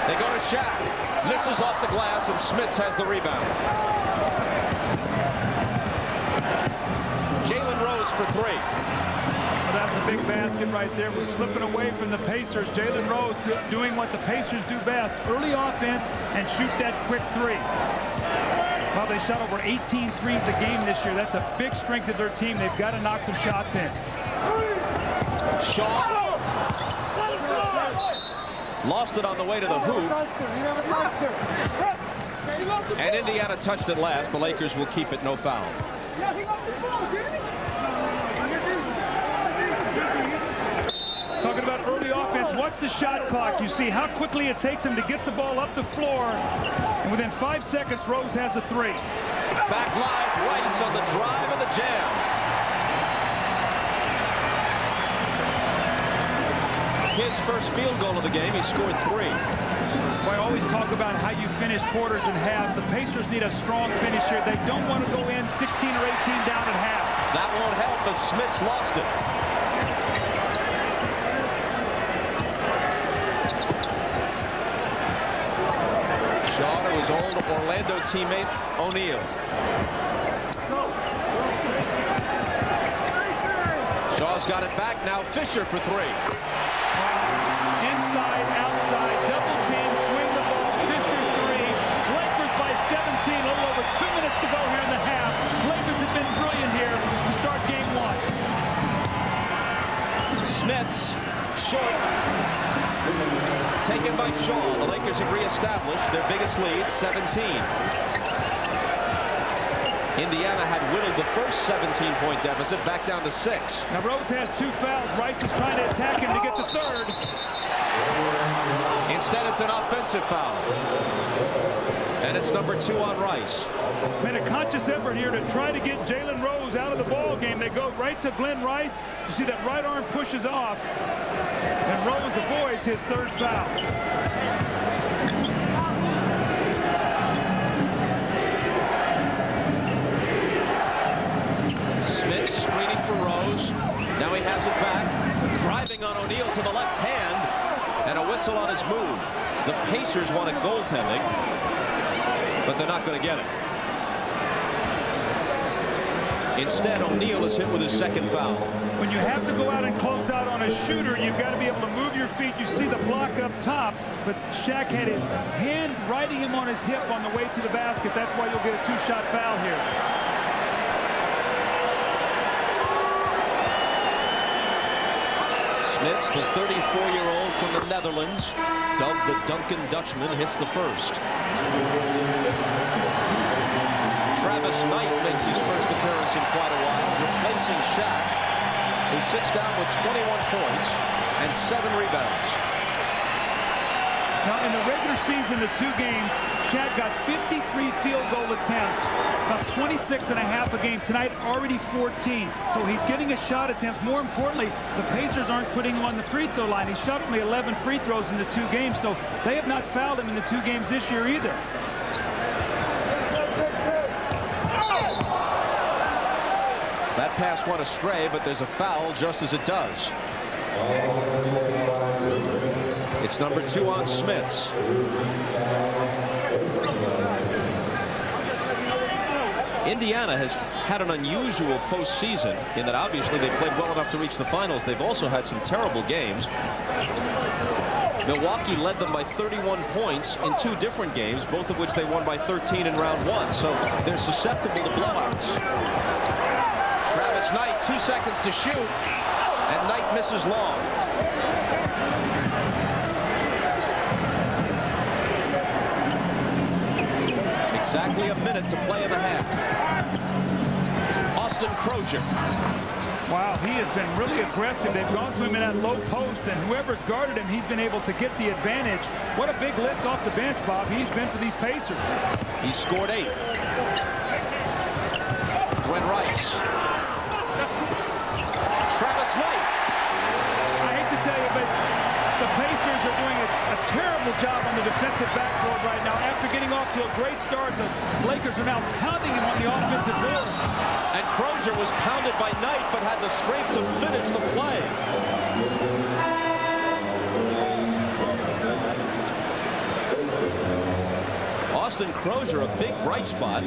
They go to Shaq. Misses off the glass, and Smits has the rebound. Jalen Rose for 3. Well, that was a big basket right there. Was slipping away from the Pacers. Jalen Rose doing what the Pacers do best. Early offense and shoot that quick 3. Well, they shot over 18 threes a game this year. That's a big strength of their team. They've got to knock some shots in. Shaw lost it on the way to the hoop. And Indiana touched it last. The Lakers will keep it, no foul. Talking about early offense, watch the shot clock. You see how quickly it takes him to get the ball up the floor. And within 5 seconds, Rose has a 3. Back live, Rice on the drive of the jam. His first field goal of the game, he scored 3. Well, I always talk about how you finish quarters and halves. The Pacers need a strong finish here. They don't want to go in 16 or 18 down at half. That won't help as Smits lost it. Shaw to his old Orlando teammate, O'Neal. Shaw's got it back now. Fisher for 3. Inside, outside, double team, swing the ball. Fisher 3. Lakers by 17. A little over 2 minutes to go here in the half. Lakers have been brilliant here to start game 1. Smits short. Taken by Shaw. The Lakers have reestablished their biggest lead, 17. Indiana had whittled the first 17-point deficit back down to 6. Now Rose has 2 fouls. Rice is trying to attack him to get the 3rd. Instead, it's an offensive foul. And it's number 2 on Rice. Made a conscious effort here to try to get Jalen Rose out of the ball game. They go right to Glenn Rice. You see that right arm pushes off. And Rose avoids his 3rd foul. Smith screening for Rose. Now he has it back. Driving on O'Neal to the left hand. And a whistle on his move. The Pacers want a goaltending, but they're not going to get it. Instead, O'Neal is hit with his 2nd foul. When you have to go out and close out on a shooter, you've got to be able to move your feet. You see the block up top, but Shaq had his hand riding him on his hip on the way to the basket. That's why you'll get a 2-shot foul here. Smits, the 34-year-old from the Netherlands, dubbed the Duncan Dutchman, hits the 1st. Travis Knight makes his first appearance in quite a while, replacing Shaq, who sits down with 21 points and 7 rebounds. Now, in the regular season, the 2 games, Shaq got 53 field goal attempts, about 26 and a half a game. Tonight, already 14. So he's getting his shot attempts. More importantly, the Pacers aren't putting him on the free throw line. He shot only 11 free throws in the 2 games, so they have not fouled him in the 2 games this year either. That pass went astray, but there's a foul just as it does. It's number 2 on Smits. Indiana has had an unusual postseason in that obviously they played well enough to reach the finals. They've also had some terrible games. Milwaukee led them by 31 points in 2 different games, both of which they won by 13 in round 1. So they're susceptible to blowouts. Travis Knight, 2 seconds to shoot, and Knight misses long. Exactly a minute to play in the half. Austin Crozier. Wow, he has been really aggressive. They've gone to him in that low post, and whoever's guarded him, he's been able to get the advantage. What a big lift off the bench, Bob. He's been for these Pacers. He scored 8. Glenn Rice. Travis Knight. I hate to tell you, but the Pacers are doing a terrible job on the defensive backboard right now. After getting off to a great start, the Lakers are now pounding him on the offensive board. And Crozier was pounded by Knight, but had the strength to finish the play. Austin Crozier, a big bright spot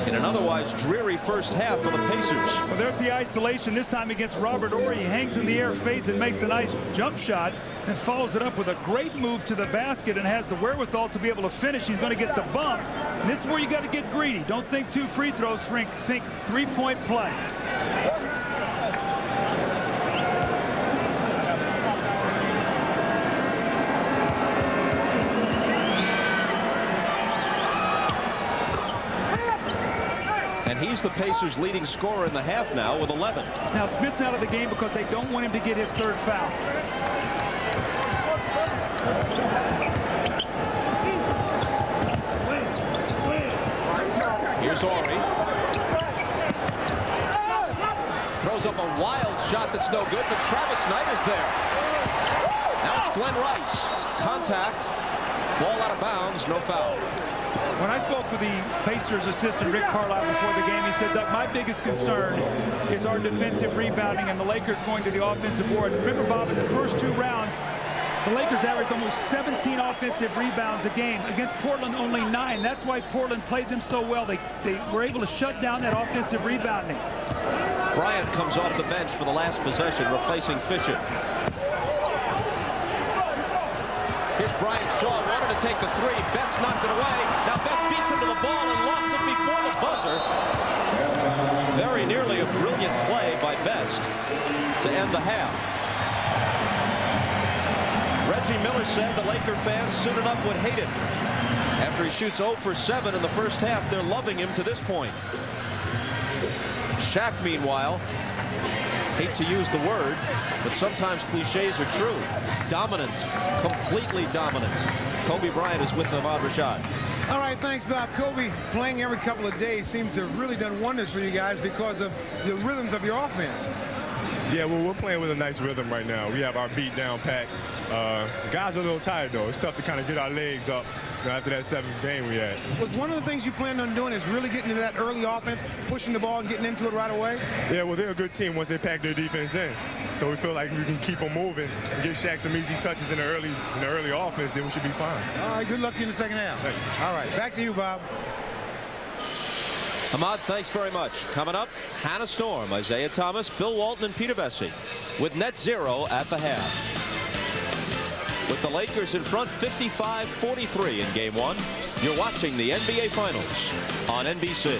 in an otherwise dreary first half for the Pacers. Well, there's the isolation, this time against Robert Horry. He hangs in the air, fades, and makes a nice jump shot, and follows it up with a great move to the basket and has the wherewithal to be able to finish. He's going to get the bump. And this is where you got to get greedy. Don't think 2 free throws, think 3-point play. And he's the Pacers' leading scorer in the half now with 11. Now Smith's out of the game because they don't want him to get his 3rd foul. Here's Horry. Throws up a wild shot that's no good, but Travis Knight is there. Now it's Glenn Rice. Contact. Ball out of bounds. No foul. When I spoke with the Pacers assistant Rick Carlisle before the game, he said, Doug, my biggest concern is our defensive rebounding and the Lakers going to the offensive board. Remember, Bob, in the first 2 rounds, the Lakers averaged almost 17 offensive rebounds a game. Against Portland, only 9. That's why Portland played them so well. They were able to shut down that offensive rebounding. Bryant comes off the bench for the last possession, replacing Fisher. Here's Brian Shaw, wanted to take the 3. Best knocked it away. Now Best beats him to the ball and locks it before the buzzer. Very nearly a brilliant play by Best to end the half. Reggie Miller said the Laker fans soon enough would hate him. After he shoots 0 for 7 in the first half, they're loving him to this point. Shaq, meanwhile, hate to use the word, but sometimes cliches are true. Dominant, completely dominant. Kobe Bryant is with Ahmad Rashad. All right, thanks, Bob. Kobe, playing every couple of days seems to have really done wonders for you guys because of the rhythms of your offense. Yeah, well, we're playing with a nice rhythm right now. We have our beat down pack. Guys are a little tired, though. It's tough to kind of get our legs up after that 7th game we had. Was one of the things you planned on doing is really getting into that early offense, pushing the ball and getting into it right away? Yeah, well, they're a good team once they pack their defense in. So we feel like we can keep them moving and give Shaq some easy touches in the early offense, then we should be fine. All right, good luck to you in the second half. Thanks. All right, back to you, Bob. Ahmad, thanks very much. Coming up, Hannah Storm, Isaiah Thomas, Bill Walton, and Peter Bessie with net 0 at the half. With the Lakers in front 55-43 in Game 1, you're watching the NBA Finals on NBC.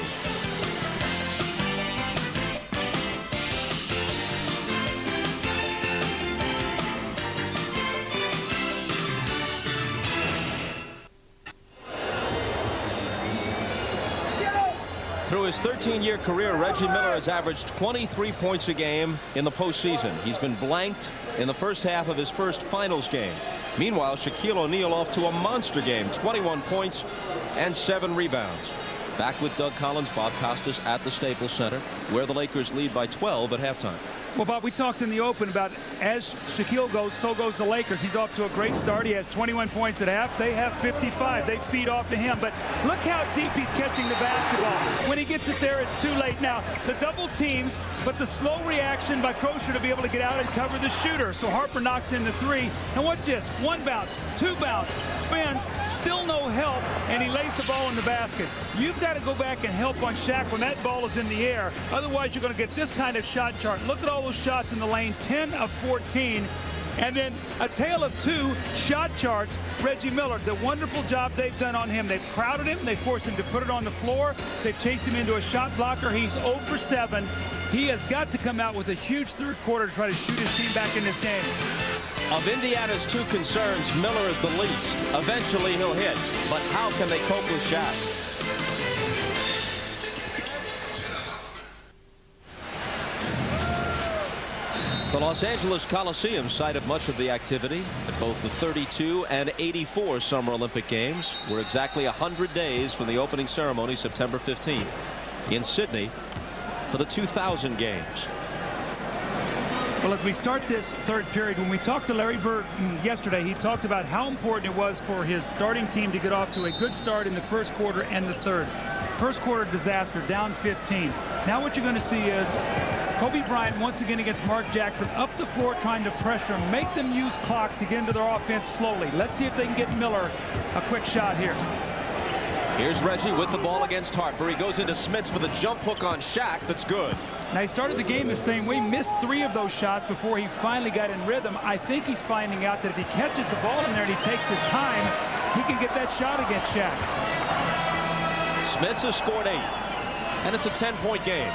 Through his 13-year career, Reggie Miller has averaged 23 points a game in the postseason. He's been blanked in the first half of his first finals game. Meanwhile, Shaquille O'Neal off to a monster game, 21 points and 7 rebounds. Back with Doug Collins, Bob Costas at the Staples Center, where the Lakers lead by 12 at halftime. Well, Bob, we talked in the open about as Shaquille goes, so goes the Lakers. He's off to a great start. He has 21 points at half. They have 55. They feed off to him. But look how deep he's catching the basketball. When he gets it there, it's too late. Now, the double teams, but the slow reaction by Crozier to be able to get out and cover the shooter. So Harper knocks in the three. And watch this. One bounce, two bounce, spins, still no help, and he lays the ball in the basket. You've got to go back and help on Shaq when that ball is in the air. Otherwise, you're going to get this kind of shot chart. Look at all those shots in the lane, 10 of 14. And then a tale of two shot charts. Reggie Miller, the wonderful job they've done on him. They've crowded him. They forced him to put it on the floor. They've chased him into a shot blocker. He's 0 for 7. He has got to come out with a huge third quarter to try to shoot his team back in this game. Of Indiana's two concerns, Miller is the least. Eventually he'll hit. But how can they cope with Shaq? The Los Angeles Coliseum site of much of the activity at both the 32 and 84 Summer Olympic Games. We're exactly 100 days from the opening ceremony, September 15th, in Sydney for the 2000 Games. Well, as we start this third period, when we talked to Larry Bird yesterday, he talked about how important it was for his starting team to get off to a good start in the first quarter and the third. First quarter disaster, down 15. Now what you're going to see is Kobe Bryant once again against Mark Jackson up the floor trying to pressure, make them use clock to get into their offense slowly. Let's see if they can get Miller a quick shot here. Here's Reggie with the ball against Harper. He goes into Smits with a jump hook on Shaq. That's good. Now, he started the game the same way, missed 3 of those shots before he finally got in rhythm. I think he's finding out that if he catches the ball in there and he takes his time, he can get that shot against Shaq. Smits has scored 8, and it's a 10-point game.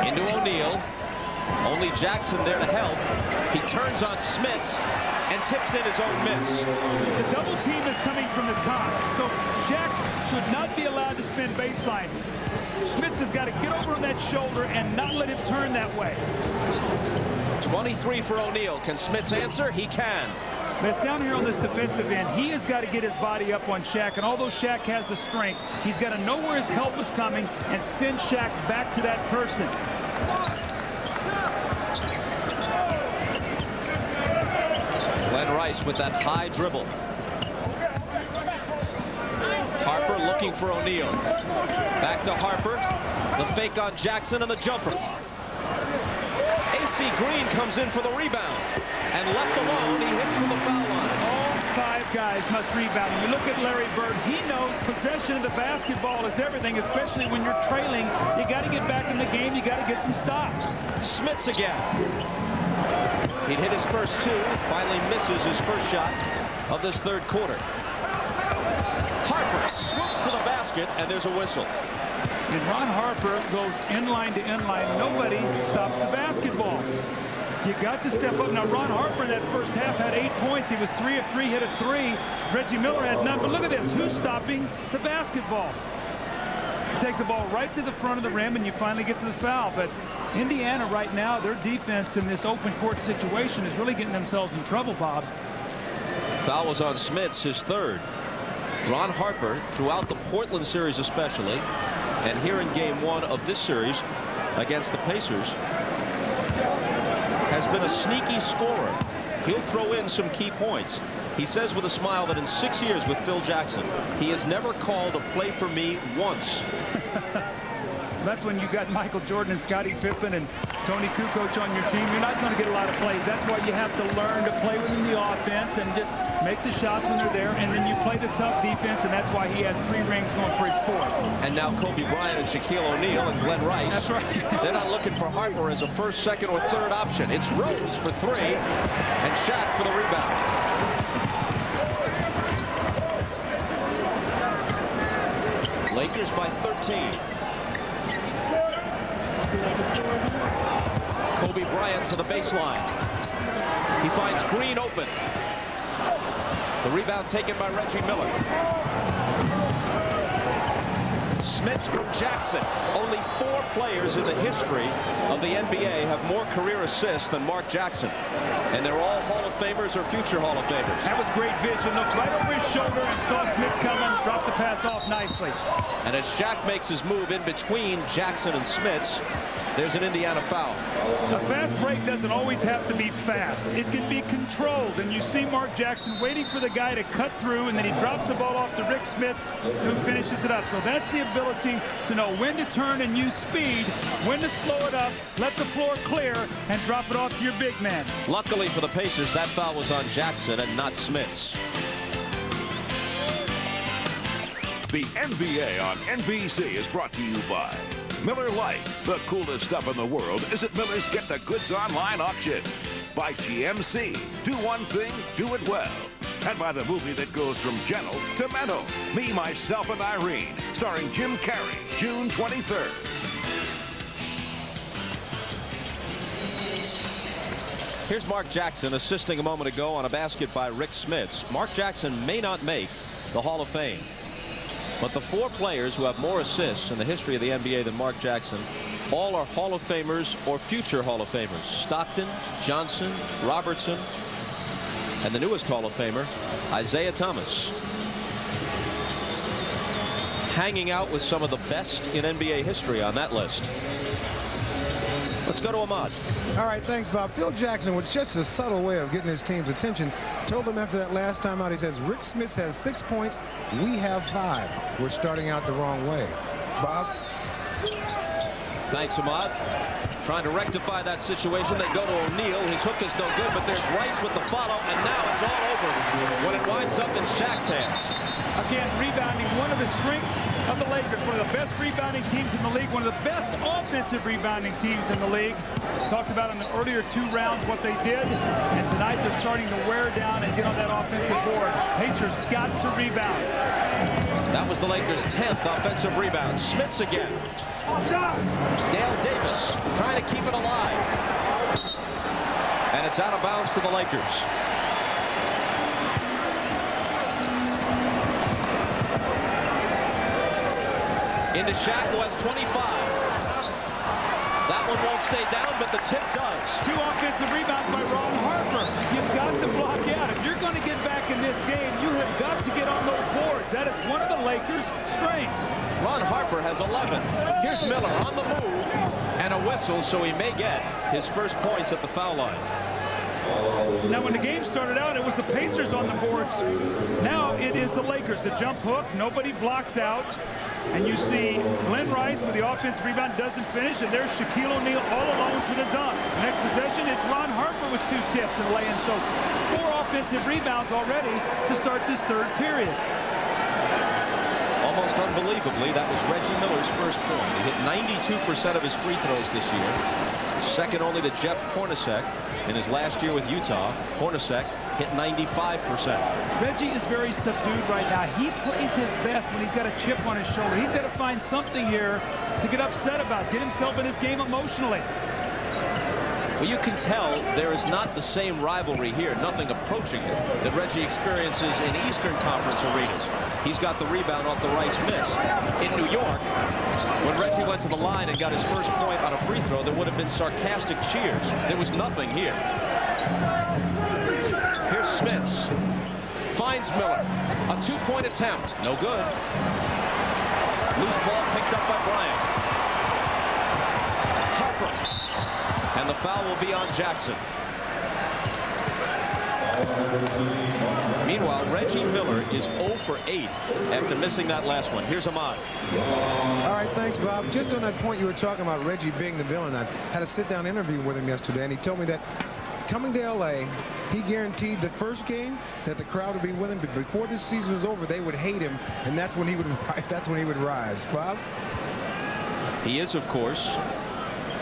Into O'Neal. Only Jackson there to help. He turns on Smits and tips in his own miss. The double team is coming from the top, so Shaq should not be allowed to spin baseline. Smits has got to get over on that shoulder and not let him turn that way. 23 for O'Neal. Can Smits answer? He can. But it's down here on this defensive end. He has got to get his body up on Shaq, and although Shaq has the strength, he's got to know where his help is coming and send Shaq back to that person. Glenn Rice with that high dribble. Harper looking for O'Neal. Back to Harper. The fake on Jackson and the jumper. AC Green comes in for the rebound. And left alone, he hits from the foul line. All 5 guys must rebound. When you look at Larry Bird, he knows possession of the basketball is everything, especially when you're trailing. You got to get back in the game. You got to get some stops. Smits again. He'd hit his first 2, finally misses his first shot of this third quarter. Harper swoops to the basket, and there's a whistle. And Ron Harper goes inline to inline. Nobody stops the basketball. You got to step up. Now, Ron Harper in that first half had 8 points. He was 3 of 3, hit a 3. Reggie Miller had none. But look at this. Who's stopping the basketball? You take the ball right to the front of the rim, and you finally get to the foul. But Indiana right now, their defense in this open court situation is really getting themselves in trouble, Bob. Foul was on Smits, his third. Ron Harper, throughout the Portland series especially, and here in game 1 of this series against the Pacers, has been a sneaky scorer. He'll throw in some key points. He says with a smile that in 6 years with Phil Jackson, he has never called a play for me once. That's when you got Michael Jordan and Scottie Pippen and Tony Kukoc on your team. You're not going to get a lot of plays. That's why you have to learn to play within the offense and just make the shots when they're there, and then you play the tough defense, and that's why he has 3 rings going for his 4th. And now Kobe Bryant and Shaquille O'Neal and Glenn Rice. That's right. They're not looking for Harper as a first, second, or third option. It's Rose for 3 and Shaq for the rebound. Lakers by 13. Kobe Bryant to the baseline. He finds Green open. The rebound taken by Reggie Miller. Smits from Jackson. Only 4 players in the history of the NBA have more career assists than Mark Jackson. And they're all Hall of Famers or future Hall of Famers. That was great vision. Looked right over his shoulder and saw Smits coming, dropped the pass off nicely. And as Shaq makes his move in between Jackson and Smits, there's an Indiana foul. A fast break doesn't always have to be fast. It can be controlled, and you see Mark Jackson waiting for the guy to cut through, and then he drops the ball off to Rick Smits, who finishes it up. So that's the ability to know when to turn and use speed, when to slow it up, let the floor clear, and drop it off to your big man. Luckily for the Pacers, that foul was on Jackson and not Smits. The NBA on NBC is brought to you by Miller Lite. The coolest stuff in the world is at Miller's Get the Goods Online auction. By GMC. Do one thing, do it well. And by the movie that goes from gentle to mental. Me, Myself, and Irene. Starring Jim Carrey. June 23rd. Here's Mark Jackson assisting a moment ago on a basket by Rick Smits. Mark Jackson may not make the Hall of Fame, but the 4 players who have more assists in the history of the NBA than Mark Jackson all are Hall of Famers or future Hall of Famers. Stockton, Johnson, Robertson, and the newest Hall of Famer, Isaiah Thomas. Hanging out with some of the best in NBA history on that list. Let's go to Ahmad. All right, thanks, Bob. Phil Jackson, with just a subtle way of getting his team's attention, told them after that last time out, he says, Rick Smits has 6 points, we have 5. We're starting out the wrong way. Bob? Thanks, Ahmad. Trying to rectify that situation. They go to O'Neal. His hook is no good, but there's Rice with the follow, and now it's all over when it winds up in Shaq's hands. Again, rebounding, one of the strengths of the Lakers, one of the best rebounding teams in the league, one of the best offensive rebounding teams in the league. Talked about in the earlier 2 rounds what they did, and tonight they're starting to wear down and get on that offensive board. Pacers got to rebound. That was the Lakers' 10th offensive rebound. Smits again. Dale Davis trying to keep it alive. And it's out of bounds to the Lakers. Into Shaq, who has 25. That one won't stay down, but the tip does. 2 offensive rebounds by Ron Harper. You've got to block out. If you're going to get back in this game, you have got to get on those boards. That is one of the Lakers' strengths. Ron Harper has 11. Here's Miller on the move and a whistle, so he may get his first points at the foul line. Now, when the game started out, it was the Pacers on the boards. Now it is the Lakers. The jump hook, nobody blocks out. And you see Glenn Rice with the offensive rebound, doesn't finish, and there's Shaquille O'Neal all alone for the dunk. Next possession, it's Ron Harper with 2 tips and a lay-in. So 4 offensive rebounds already to start this 3rd period. Almost unbelievably, that was Reggie Miller's first point. He hit 92% of his free throws this year. Second only to Jeff Hornacek in his last year with Utah. Hornacek hit 95%. Reggie is very subdued right now. He plays his best when he's got a chip on his shoulder. He's got to find something here to get upset about, get himself in his game emotionally. Well, you can tell there is not the same rivalry here, nothing approaching it, that Reggie experiences in Eastern Conference arenas. He's got the rebound off the Rice miss. In New York, when Reggie went to the line and got his first point on a free throw, there would have been sarcastic cheers. There was nothing here. Here's Smits. Finds Miller. A 2-point attempt. No good. Loose ball picked up by Bryant. Harper. And the foul will be on Jackson. Meanwhile, Reggie Miller is 0 for 8 after missing that last one. Here's Ahmad. All right, thanks, Bob. Just on that point you were talking about Reggie being the villain, I had a sit-down interview with him yesterday, and he told me that coming to L.A., he guaranteed the first game that the crowd would be with him, but before this season was over, they would hate him, and that's when he would rise. Bob? He is, of course,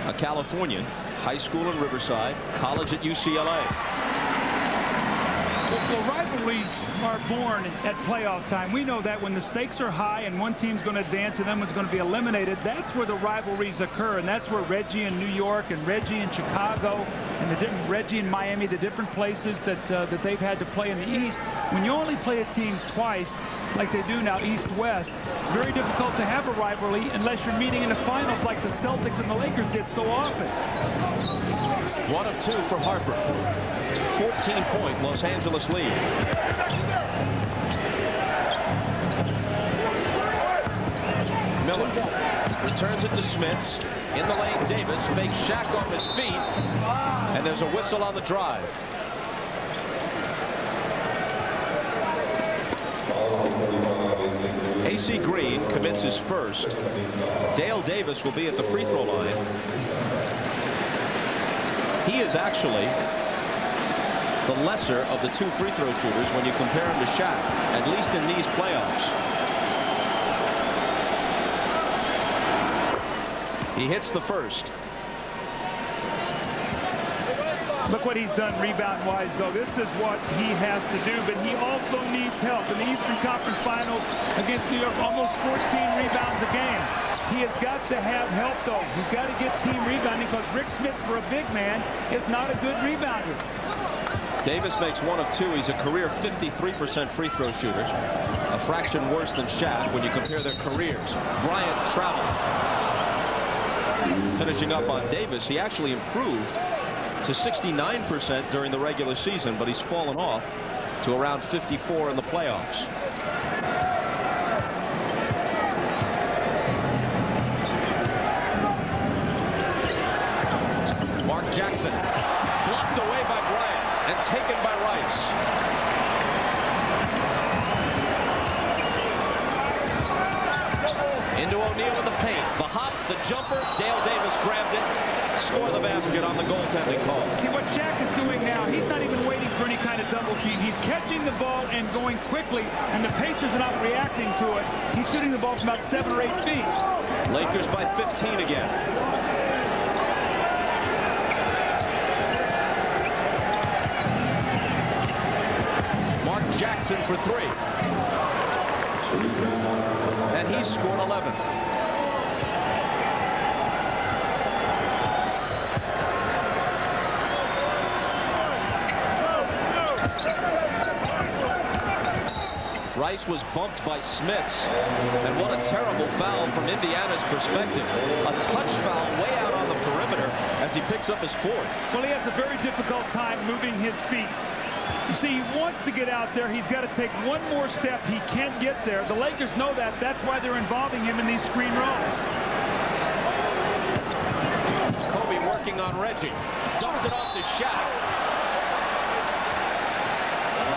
a Californian. High school in Riverside, college at UCLA. Well, rivalries are born at playoff time. We know that when the stakes are high and one team's going to advance and then one's going to be eliminated, that's where the rivalries occur, and that's where Reggie in New York and Reggie in Chicago and the different Reggie in Miami, the different places that they've had to play in the East. When you only play a team twice, like they do now, East-West, it's very difficult to have a rivalry unless you're meeting in the finals like the Celtics and the Lakers did so often. 1 of 2 for Harper. 14-point Los Angeles lead. to Smits. In the lane, Davis fakes Shaq off his feet. And there's a whistle on the drive. AC Green commits his first. Dale Davis will be at the free throw line. He is actually the lesser of the two free throw shooters when you compare him to Shaq, at least in these playoffs. He hits the first. Look what he's done rebound-wise, though. This is what he has to do, but he also needs help. In the Eastern Conference Finals against New York, almost 14 rebounds a game. He has got to have help, though. He's got to get team rebounding because Rick Smits, for a big man, is not a good rebounder. Davis makes 1 of 2. He's a career 53% free throw shooter, a fraction worse than Shaq when you compare their careers. Bryant traveled. Finishing up on Davis, he actually improved to 69% during the regular season, but he's fallen off to around 54 in the playoffs. Mark Jackson blocked away by Bryant and taken by Rice. Into O'Neal in the paint. The hop, the jumper. Dale Davis grabbed it. Score the basket on the goaltending call. See what Shaq is doing now, he's not even waiting for any kind of double team. He's catching the ball and going quickly, and the Pacers are not reacting to it. He's shooting the ball from about 7 or 8 feet. Lakers by 15 again. Mark Jackson for 3. And he's scored 11. Rice was bumped by Smits, and what a terrible foul from Indiana's perspective. A touch foul way out on the perimeter as he picks up his 4th. Well, he has a very difficult time moving his feet. You see, he wants to get out there. He's got to take one more step. He can't get there. The Lakers know that. That's why they're involving him in these screen rolls. Kobe working on Reggie. Dumps it off to Shaq,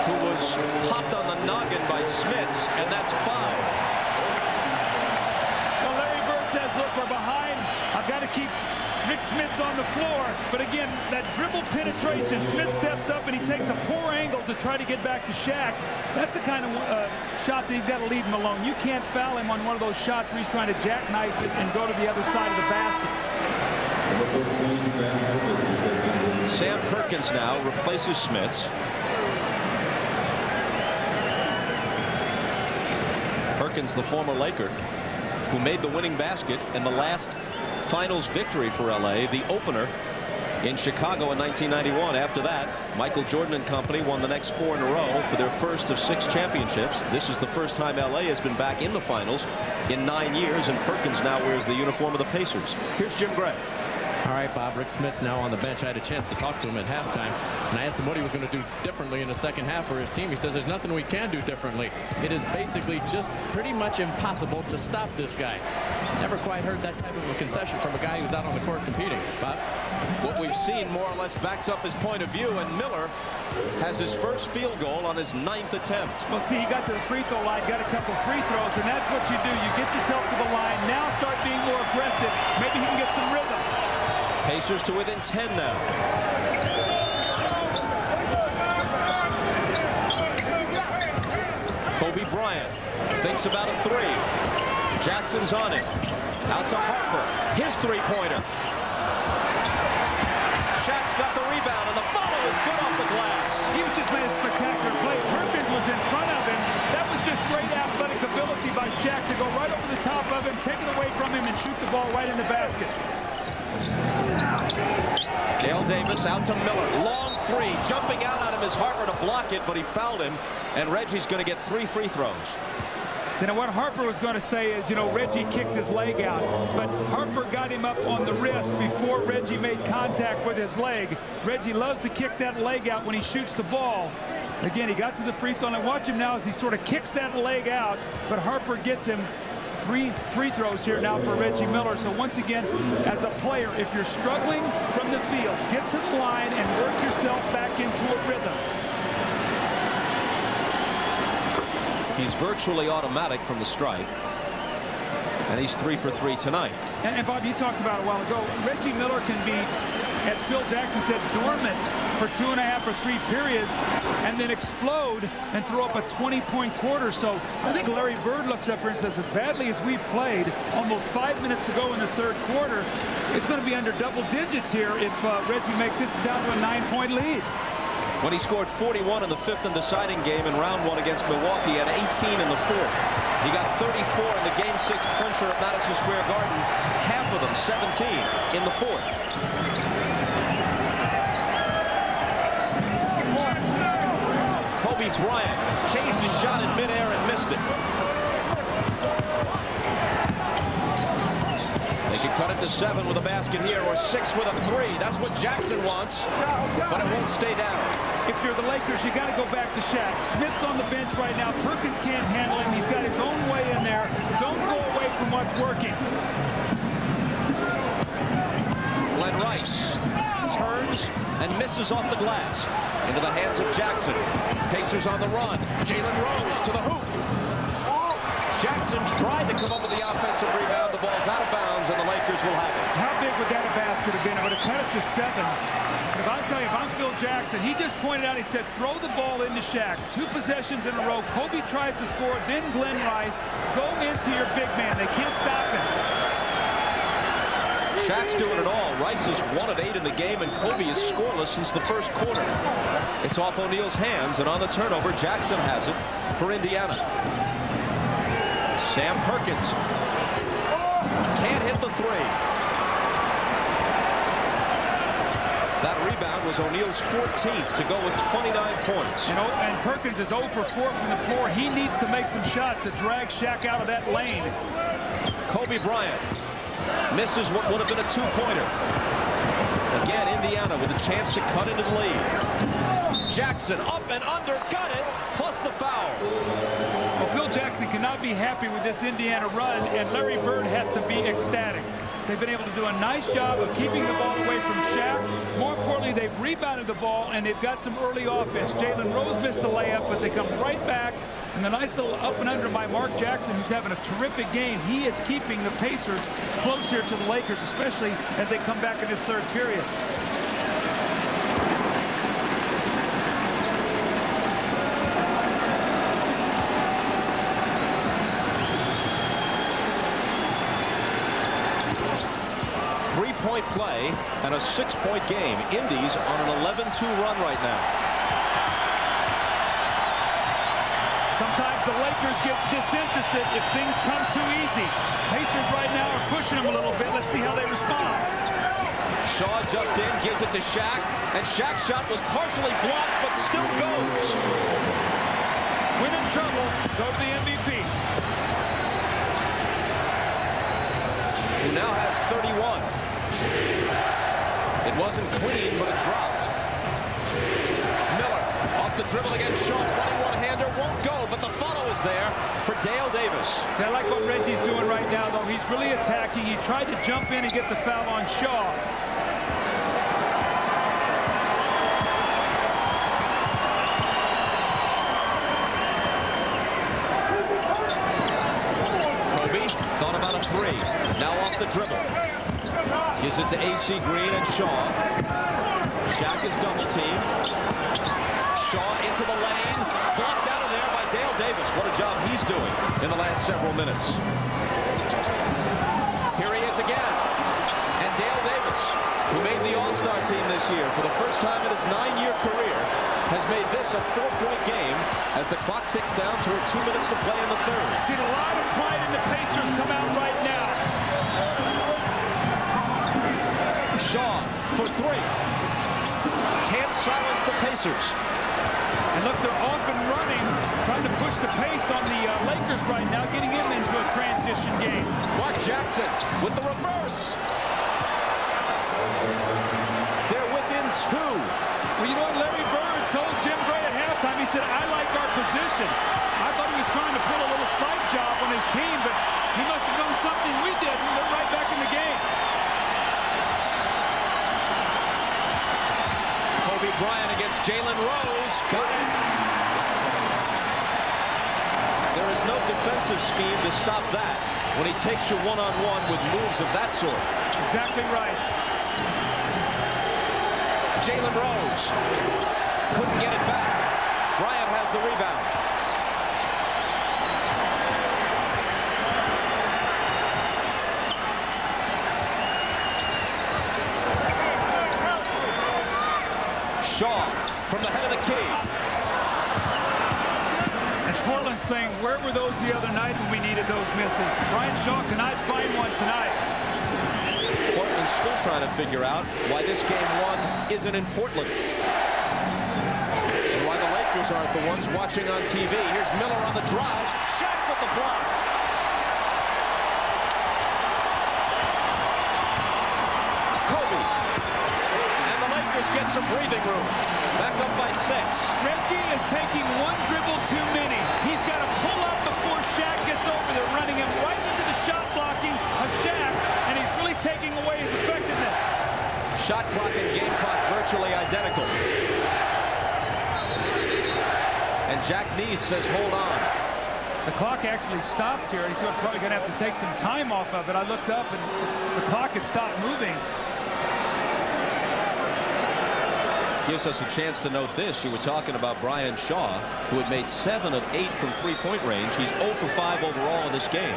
who was popped on the noggin by Smits, and that's 5. Well, Larry Bird says, look, we're behind. I've got to keep Rick Smits on the floor. But again, that dribble penetration, Smits steps up and he takes a poor angle to try to get back to Shaq. That's the kind of shot that he's got to leave him alone. You can't foul him on one of those shots where he's trying to jackknife it and go to the other side of the basket. Sam Perkins now replaces Smits. Perkins, the former Laker, who made the winning basket in the last finals victory for LA, the opener in Chicago in 1991. After that, Michael Jordan and company won the next 4 in a row for their first of 6 championships. This is the first time LA has been back in the finals in 9 years, and Perkins now wears the uniform of the Pacers. Here's Jim Gray. All right, Bob. Rick Smits now on the bench. I had a chance to talk to him at halftime, and I asked him what he was going to do differently in the second half for his team. He says there's nothing we can do differently. It is basically just pretty much impossible to stop this guy. Never quite heard that type of a concession from a guy who's out on the court competing. Bob? What we've seen more or less backs up his point of view, and Miller has his first field goal on his 9th attempt. Well, see, he got to the free throw line, got a couple free throws, and that's what you do. You get yourself to the line, now start being more aggressive. Maybe he can get some rhythm. Pacers to within 10 now. Kobe Bryant thinks about a 3. Jackson's on it. Out to Harper. His 3-pointer. Shaq's got the rebound, and the follow is good off the glass. He was just made a spectacular play. Perkins was in front of him. That was just great athletic ability by Shaq to go right over the top of him, take it away from him, and shoot the ball right in the basket. Dale Davis out to Miller. Long 3. Jumping out on him is Harper to block it, but he fouled him, and Reggie's going to get 3 free throws. So now what Harper was going to say is, you know, Reggie kicked his leg out, but Harper got him up on the wrist before Reggie made contact with his leg. Reggie loves to kick that leg out when he shoots the ball. Again, he got to the free throw, and watch him now as he sort of kicks that leg out, but Harper gets him 3 free throws here now for Reggie Miller. So once again, as a player, if you're struggling from the field, get to the line and work yourself back into a rhythm. He's virtually automatic from the stripe. And he's 3 for 3 tonight. And Bob, you talked about it a while ago. Reggie Miller can be, as Phil Jackson said, dormant for 2.5 or 3 periods and then explode and throw up a 20-point quarter. So I think Larry Bird looks up here and says, as badly as we've played, almost 5 minutes to go in the third quarter, it's going to be under double digits here if Reggie makes this down to a 9-point lead. When he scored 41 in the 5th and deciding game in round 1 against Milwaukee and 18 in the 4th. He got 34 in the Game 6 clincher at Madison Square Garden, half of them 17 in the 4th. Kobe Bryant changed his shot in midair and missed it. They could cut it to 7 with a basket here, or 6 with a 3. That's what Jackson wants, but it won't stay down. If you're the Lakers, you got to go back to Shaq. Smith's on the bench right now. Perkins can't handle him. He's got his own way in there. Don't go away from what's working. Glenn Rice turns and misses off the glass. Into the hands of Jackson. Pacers on the run. Jalen Rose to the hoop. Jackson tried to come up with the offensive rebound. The ball's out of bounds, and the Lakers will have it. How big would that basket have been? It would have cut it to 7. If I tell you, if I'm Phil Jackson, he just pointed out, he said, throw the ball into Shaq. 2 possessions in a row. Kobe tries to score, then Glenn Rice. Go into your big man. They can't stop him. Shaq's doing it all. Rice is 1 of 8 in the game, and Kobe is scoreless since the first quarter. It's off O'Neal's hands, and on the turnover, Jackson has it for Indiana. Sam Perkins can't hit the 3. That rebound was O'Neal's 14th to go with 29 points. And Perkins is 0 for 4 from the floor. He needs to make some shots to drag Shaq out of that lane. Kobe Bryant misses what would have been a 2-pointer. Again, Indiana with a chance to cut into the lead. Jackson up and under, got it, plus the foul. Well, Phil Jackson cannot be happy with this Indiana run, and Larry Bird has to be ecstatic. They've been able to do a nice job of keeping the ball away from Shaq. More importantly, they've rebounded the ball, and they've got some early offense. Jalen Rose missed a layup, but they come right back. And the nice little up and under by Mark Jackson, who's having a terrific game. He is keeping the Pacers close here to the Lakers, especially as they come back in this third period. Three-point play and a 6-point game. Indy's on an 11-2 run right now. Sometimes the Lakers get disinterested if things come too easy. Pacers right now are pushing them a little bit. Let's see how they respond. Shaw just in, gives it to Shaq, and Shaq's shot was partially blocked, but still goes. When in trouble, go to the MVP. He now has 31. It wasn't clean, but it dropped. Miller off the dribble against Shaw. 21-hander won't go, but the follow is there for Dale Davis. See, I like what Reggie's doing right now, though. He's really attacking. He tried to jump in and get the foul on Shaw. Kobe thought about a 3. Now off the dribble. Gives it to A.C. Green and Shaw. Shaq is double teamed. Shaw into the lane. Blocked out of there by Dale Davis. What a job he's doing in the last several minutes. Here he is again. And Dale Davis, who made the All-Star team this year for the first time in his 9-year career, has made this a 4-point game as the clock ticks down toward 2 minutes to play in the third. Seen a lot of pride in the Pacers come out right now. Shaw for 3. Can't silence the Pacers. And look, they're off and running, trying to push the pace on the Lakers right now, getting him into a transition game. Mark Jackson with the reverse. They're within 2. Well, you know what Larry Bird told Jim Gray at halftime? He said, I like our position. I thought he was trying to put a little sight job on his team, but he must Rose got it. There is no defensive scheme to stop that when he takes you one-on-one with moves of that sort. Exactly right. Jalen Rose couldn't get it back. Bryant has the rebound. Shaw from the head of the key. And Portland's saying, where were those the other night when we needed those misses? Brian Shaw cannot find one tonight. Portland's still trying to figure out why this game 1 isn't in Portland. And why the Lakers aren't the ones watching on TV. Here's Miller on the drive. Shaq with the block. Kobe. And the Lakers get some breathing room. Back up by 6. Reggie is taking one dribble too many. He's got to pull up before Shaq gets over there, running him right into the shot blocking of Shaq, and he's really taking away his effectiveness. Shot clock and game clock virtually identical. And Jack Neese says, hold on. The clock actually stopped here. He's probably going to have to take some time off of it. I looked up, and the clock had stopped moving. Gives us a chance to note this. You were talking about Brian Shaw, who had made 7 of 8 from three-point range. He's 0 for 5 overall in this game.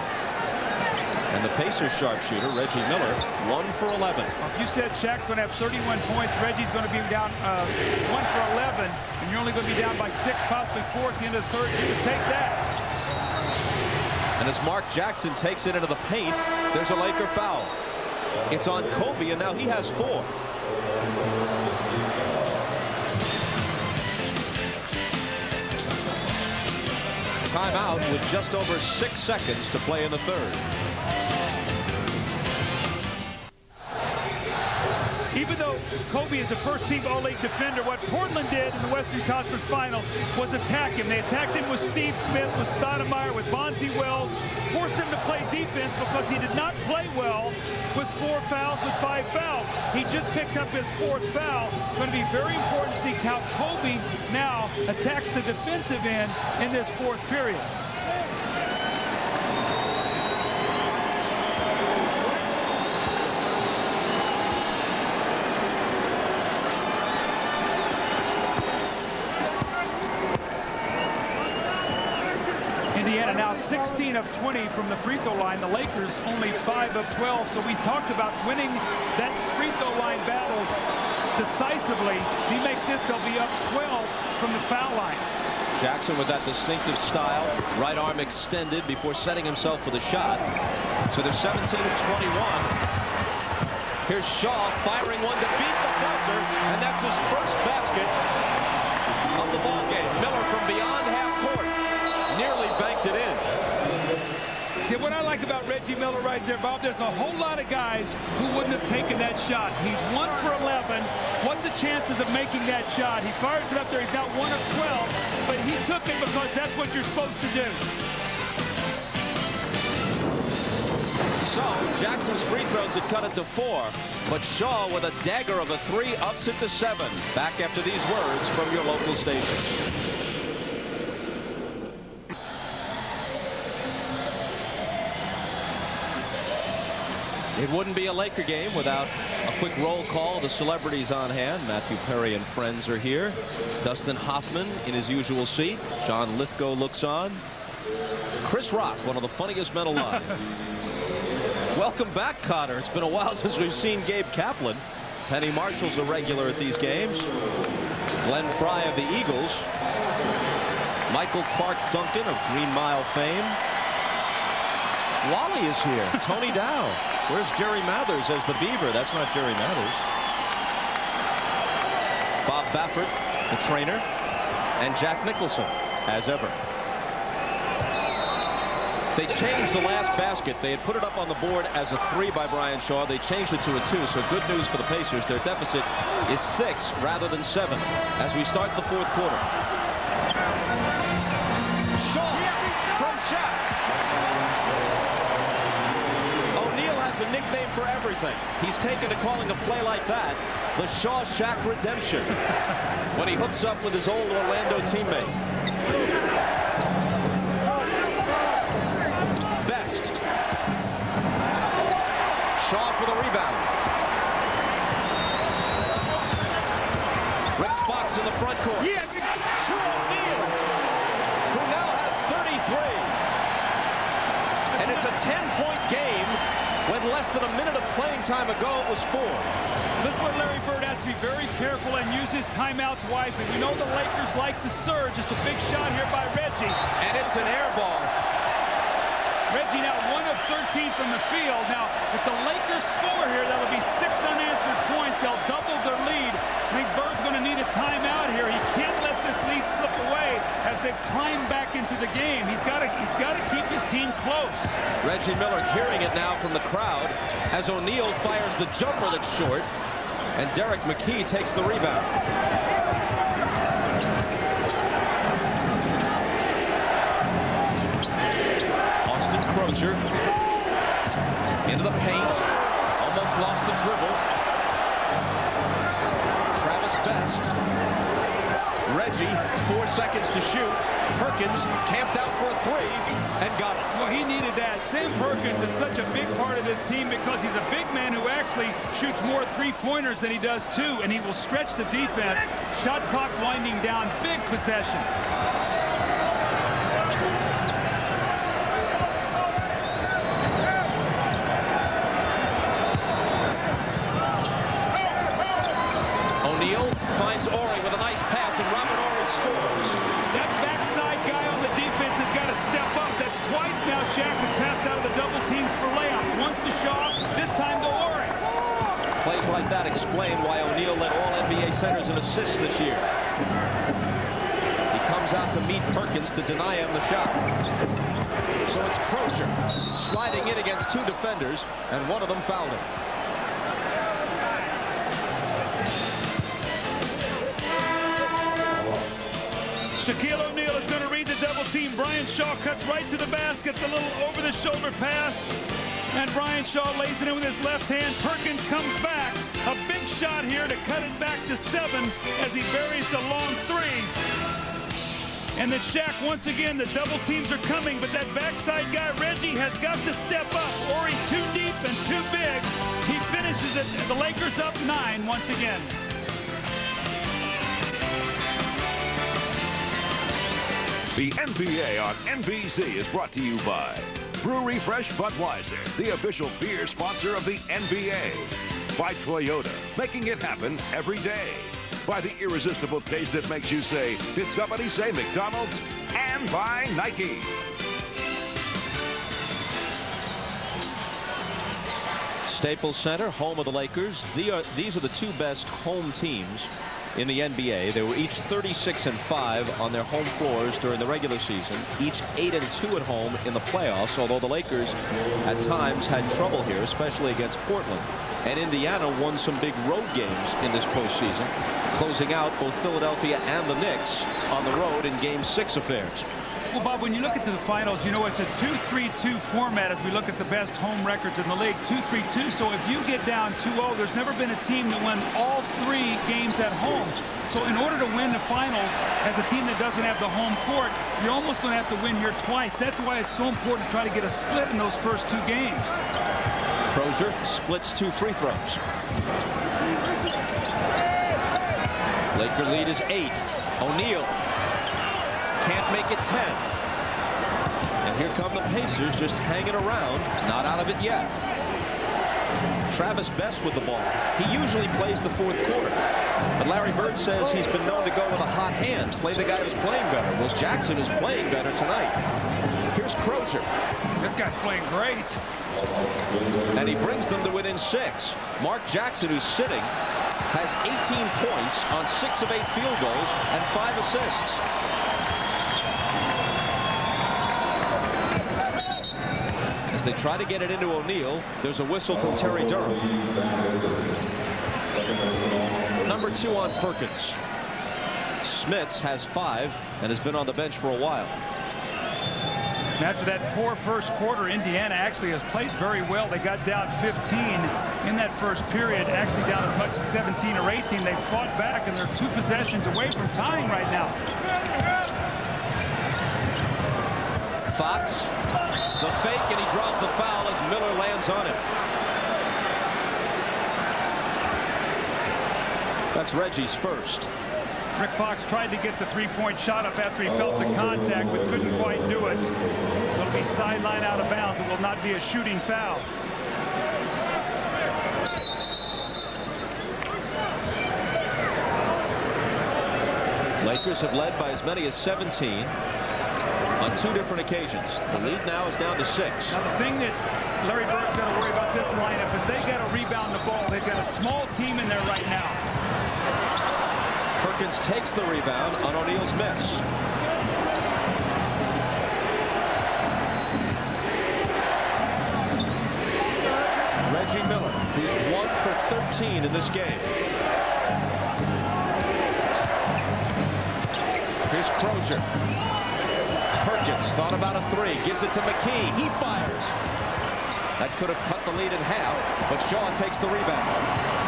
And the Pacers sharpshooter, Reggie Miller, 1 for 11. If you said Shaq's going to have 31 points, Reggie's going to be down 1 for 11, and you're only going to be down by 6, possibly 4 at the end of the third, you would take that. And as Mark Jackson takes it into the paint, there's a Laker foul. It's on Kobe, and now he has 4. Timeout with just over 6 seconds to play in the third. Even though Kobe is a first-team All-League defender, what Portland did in the Western Conference Finals was attack him. They attacked him with Steve Smith, with Stoudemire, with Bonzi Wells, forced him to play defense because he did not play well with 4 fouls, with 5 fouls. He just picked up his 4th foul. It's going to be very important to see how Kobe now attacks the defensive end in this 4th period. Indiana now 16 of 20 from the free throw line. The Lakers only 5 of 12. So we talked about winning that free throw line battle decisively. He makes this, they'll be up 12 from the foul line. Jackson with that distinctive style, right arm extended before setting himself for the shot. So they're 17 of 21. Here's Shaw firing one to beat the buzzer, and that's his first basket of the ball game. Miller from beyond half court nearly banked it in. See, what I like about Reggie Miller right there, Bob, there's a whole lot of guys who wouldn't have taken that shot. He's 1 for 11. What's the chances of making that shot? He fires it up there. He's now 1 of 12, but he took it because that's what you're supposed to do. So Jackson's free throws had cut it to 4, but Shaw with a dagger of a 3 ups it to 7. Back after these words from your local station. It wouldn't be a Laker game without a quick roll call. The celebrities on hand. Matthew Perry and friends are here. Dustin Hoffman in his usual seat. John Lithgow looks on. Chris Rock, one of the funniest men alive. Welcome back, Cotter. It's been a while since we've seen Gabe Kaplan. Penny Marshall's a regular at these games. Glenn Fry of the Eagles. Michael Clark Duncan of Green Mile fame. Wally is here. Tony Dow. Where's Jerry Mathers as the Beaver? That's not Jerry Mathers. Bob Baffert, the trainer, and Jack Nicholson, as ever. They changed the last basket. They had put it up on the board as a 3 by Brian Shaw. They changed it to a 2, so good news for the Pacers. Their deficit is 6 rather than 7 as we start the 4th quarter. Shaw from Shaq. A nickname for everything. He's taken to calling a play like that the Shawshank Redemption when he hooks up with his old Orlando teammate. Best. Shaw for the rebound. Rick Fox in the front court. Yeah. To O'Neal, who now has 33. And it's a 10-point game when less than a minute of playing time ago it was 4. This is where Larry Bird has to be very careful and use his timeouts wisely. We know the Lakers like to surge. It's a big shot here by Reggie. And it's an air ball. Reggie now 1 of 13 from the field. Now, if the Lakers score here, that'll be 6 unanswered points. They'll double their lead. I think Bird's going to need a timeout here. He can't let this lead slip away as they climb back into the game. He's got to keep his team close. Reggie Miller hearing it now from the crowd as O'Neal fires the jumper that's short, and Derek McKee takes the rebound. Crozier into the paint, almost lost the dribble. Travis Best. Reggie, 4 seconds to shoot. Perkins camped out for a 3 and got it. Well, he needed that. Sam Perkins is such a big part of this team because he's a big man who actually shoots more three-pointers than he does two, and he will stretch the defense. Shot clock winding down. Big possession. O'Neal finds Horry with a nice pass, and Robert Horry scores. That backside guy on the defense has got to step up. That's twice now Shaq has passed out of the double teams for layups. Once to Shaw, this time to Horry. Plays like that explain why O'Neal led all NBA centers in assists this year. He comes out to meet Perkins to deny him the shot. So it's Crozier sliding in against 2 defenders, and one of them fouled him. Shaquille O'Neal is going to read the double team. Brian Shaw cuts right to the basket. The little over-the-shoulder pass. And Brian Shaw lays it in with his left hand. Perkins comes back. A big shot here to cut it back to 7 as he buries the long 3. And then Shaq, once again, the double teams are coming. But that backside guy, Reggie, has got to step up. Horry too deep and too big. He finishes it. The Lakers up 9 once again. The NBA on NBC is brought to you by Brewery Fresh Budweiser, the official beer sponsor of the NBA. By Toyota, making it happen every day. By the irresistible taste that makes you say, did somebody say McDonald's? And by Nike. Staples Center, home of the Lakers. These are the 2 best home teams in the NBA. They were each 36-5 on their home floors during the regular season, each 8-2 at home in the playoffs, although the Lakers at times had trouble here, especially against Portland. And Indiana won some big road games in this postseason, closing out both Philadelphia and the Knicks on the road in Game 6 affairs. Well, Bob, when you look at the finals, you know it's a 2-3-2 format as we look at the best home records in the league, 2-3-2. So if you get down 2-0, there's never been a team that won all 3 games at home. So in order to win the finals as a team that doesn't have the home court, you're almost going to have to win here twice. That's why it's so important to try to get a split in those first 2 games. Crozier splits 2 free throws. Laker lead is 8. O'Neal can't make it 10. And here come the Pacers just hanging around, not out of it yet. Travis Best with the ball. He usually plays the 4th quarter. But Larry Bird says he's been known to go with a hot hand, play the guy who's playing better. Well, Jackson is playing better tonight. Here's Crozier. This guy's playing great. And he brings them to within 6. Mark Jackson, who's sitting, has 18 points on 6 of 8 field goals and 5 assists. As they try to get it into O'Neal, there's a whistle from Terry Durham. Number 2 on Perkins. Smits has 5 and has been on the bench for a while. And after that poor first quarter, Indiana actually has played very well. They got down 15 in that first period, actually down as much as 17 or 18. They fought back, and they're 2 possessions away from tying right now. Fox, the fake, and he draws the foul as Miller lands on it. That's Reggie's first. Rick Fox tried to get the three-point shot up after he felt the contact, but couldn't quite do it. So it'll be sideline out of bounds. It will not be a shooting foul. Lakers have led by as many as 17 on 2 different occasions. The lead now is down to 6. Now the thing that Larry Bird's got to worry about this lineup is they got to rebound the ball. They've got a small team in there right now. Perkins takes the rebound on O'Neal's miss. Reggie Miller, who's 1 for 13 in this game. Here's Crozier. Perkins thought about a 3, gives it to McKee. He fires. That could have cut the lead in half, but Shaw takes the rebound.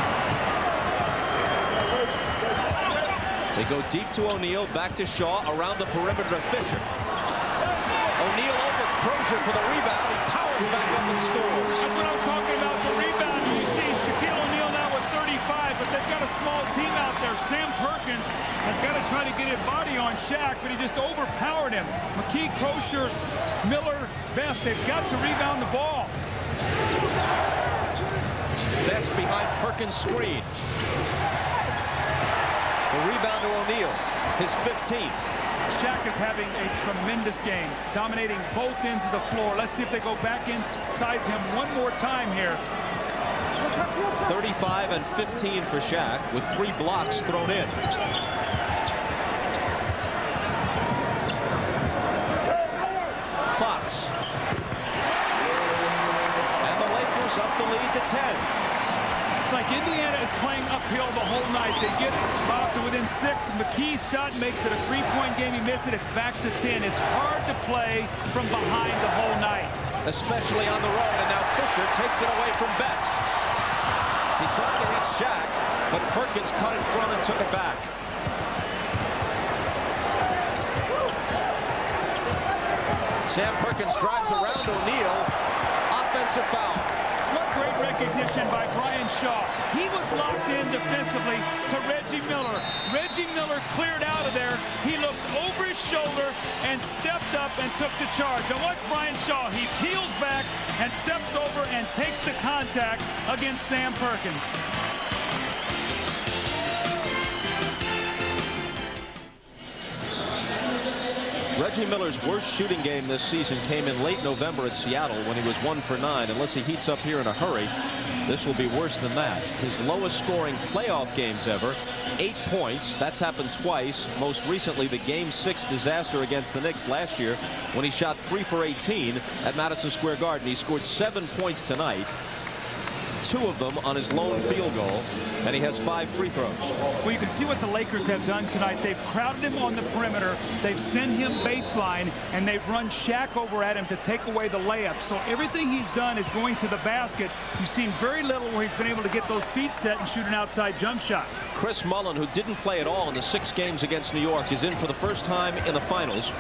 They go deep to O'Neal, back to Shaw, around the perimeter to Fisher. O'Neal over Crozier for the rebound. He powers back up and scores. That's what I was talking about, the rebound. You see Shaquille O'Neal now with 35, but they've got a small team out there. Sam Perkins has got to try to get his body on Shaq, but he just overpowered him. McKee, Crozier, Miller, Best, they've got to rebound the ball. Best behind Perkins' screen. The rebound to O'Neal, his 15th. Shaq is having a tremendous game, dominating both ends of the floor. Let's see if they go back inside him one more time here. 35 and 15 for Shaq, with 3 blocks thrown in. Fox. And the Lakers up the lead to 10. It's like Indiana is playing uphill the whole night. They get about to within 6. McKee's shot makes it a 3-point game. He missed it. It's back to 10. It's hard to play from behind the whole night. Especially on the road. And now Fisher takes it away from Best. He tried to reach Shaq, but Perkins cut in front and took it back. Sam Perkins drives around O'Neal. Offensive foul. What great recognition by Brian Shaw. He was locked in defensively to Reggie Miller. Reggie Miller cleared out of there. He looked over his shoulder and stepped up and took the charge. Now watch Brian Shaw. He peels back and steps over and takes the contact against Sam Perkins. Reggie Miller's worst shooting game this season came in late November at Seattle when he was 1 for 9. Unless he heats up here in a hurry, this will be worse than that. His lowest scoring playoff games ever, 8 points. That's happened twice. Most recently, the Game 6 disaster against the Knicks last year when he shot 3 for 18 at Madison Square Garden. He scored 7 points tonight. 2 of them on his lone field goal, and he has 5 free throws. Well, you can see what the Lakers have done tonight. They've crowded him on the perimeter. They've sent him baseline, and they've run Shaq over at him to take away the layup. So everything he's done is going to the basket. You've seen very little where he's been able to get those feet set and shoot an outside jump shot. Chris Mullin, who didn't play at all in the 6 games against New York, is in for the first time in the finals,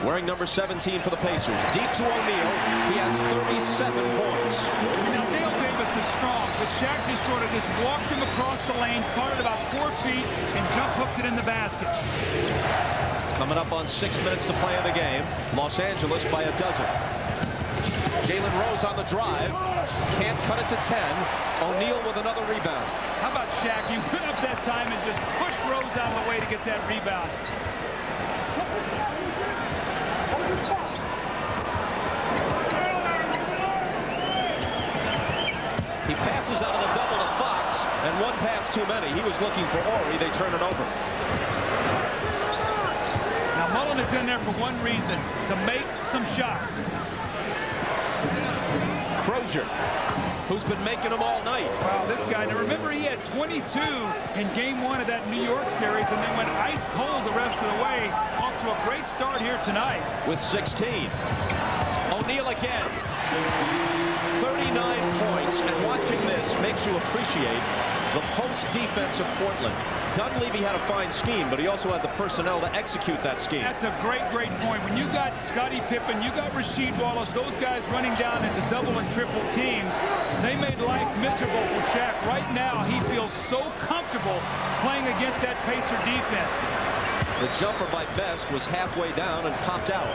wearing number 17 for the Pacers. Deep to O'Neal. He has 37 points. Now, Dale Davis is strong, but Shaq just sort of walked him across the lane, caught it about 4 feet, and jump hooked it in the basket. Coming up on 6 minutes to play in the game. Los Angeles by 12. Jalen Rose on the drive. Can't cut it to 10. O'Neal with another rebound. How about Shaq? He went up that time and just pushed Rose out of the way to get that rebound. He passes out of the double to Fox, and 1 pass too many. He was looking for Ori. They turn it over. Now Mullin is in there for one reason, to make some shots. Crozier, who's been making them all night. Wow, this guy. Now remember, he had 22 in Game 1 of that New York series, and then went ice cold the rest of the way. Off to a great start here tonight. With 16. again. 39 points, and watching this makes you appreciate the post defense of Portland. Dunleavy had a fine scheme, but he also had the personnel to execute that scheme. That's a great point. When you got Scottie Pippen, you got Rasheed Wallace, those guys running down into double and triple teams, they made life miserable for Shaq. Right now, he feels so comfortable playing against that Pacer defense. The jumper by Best was halfway down and popped out.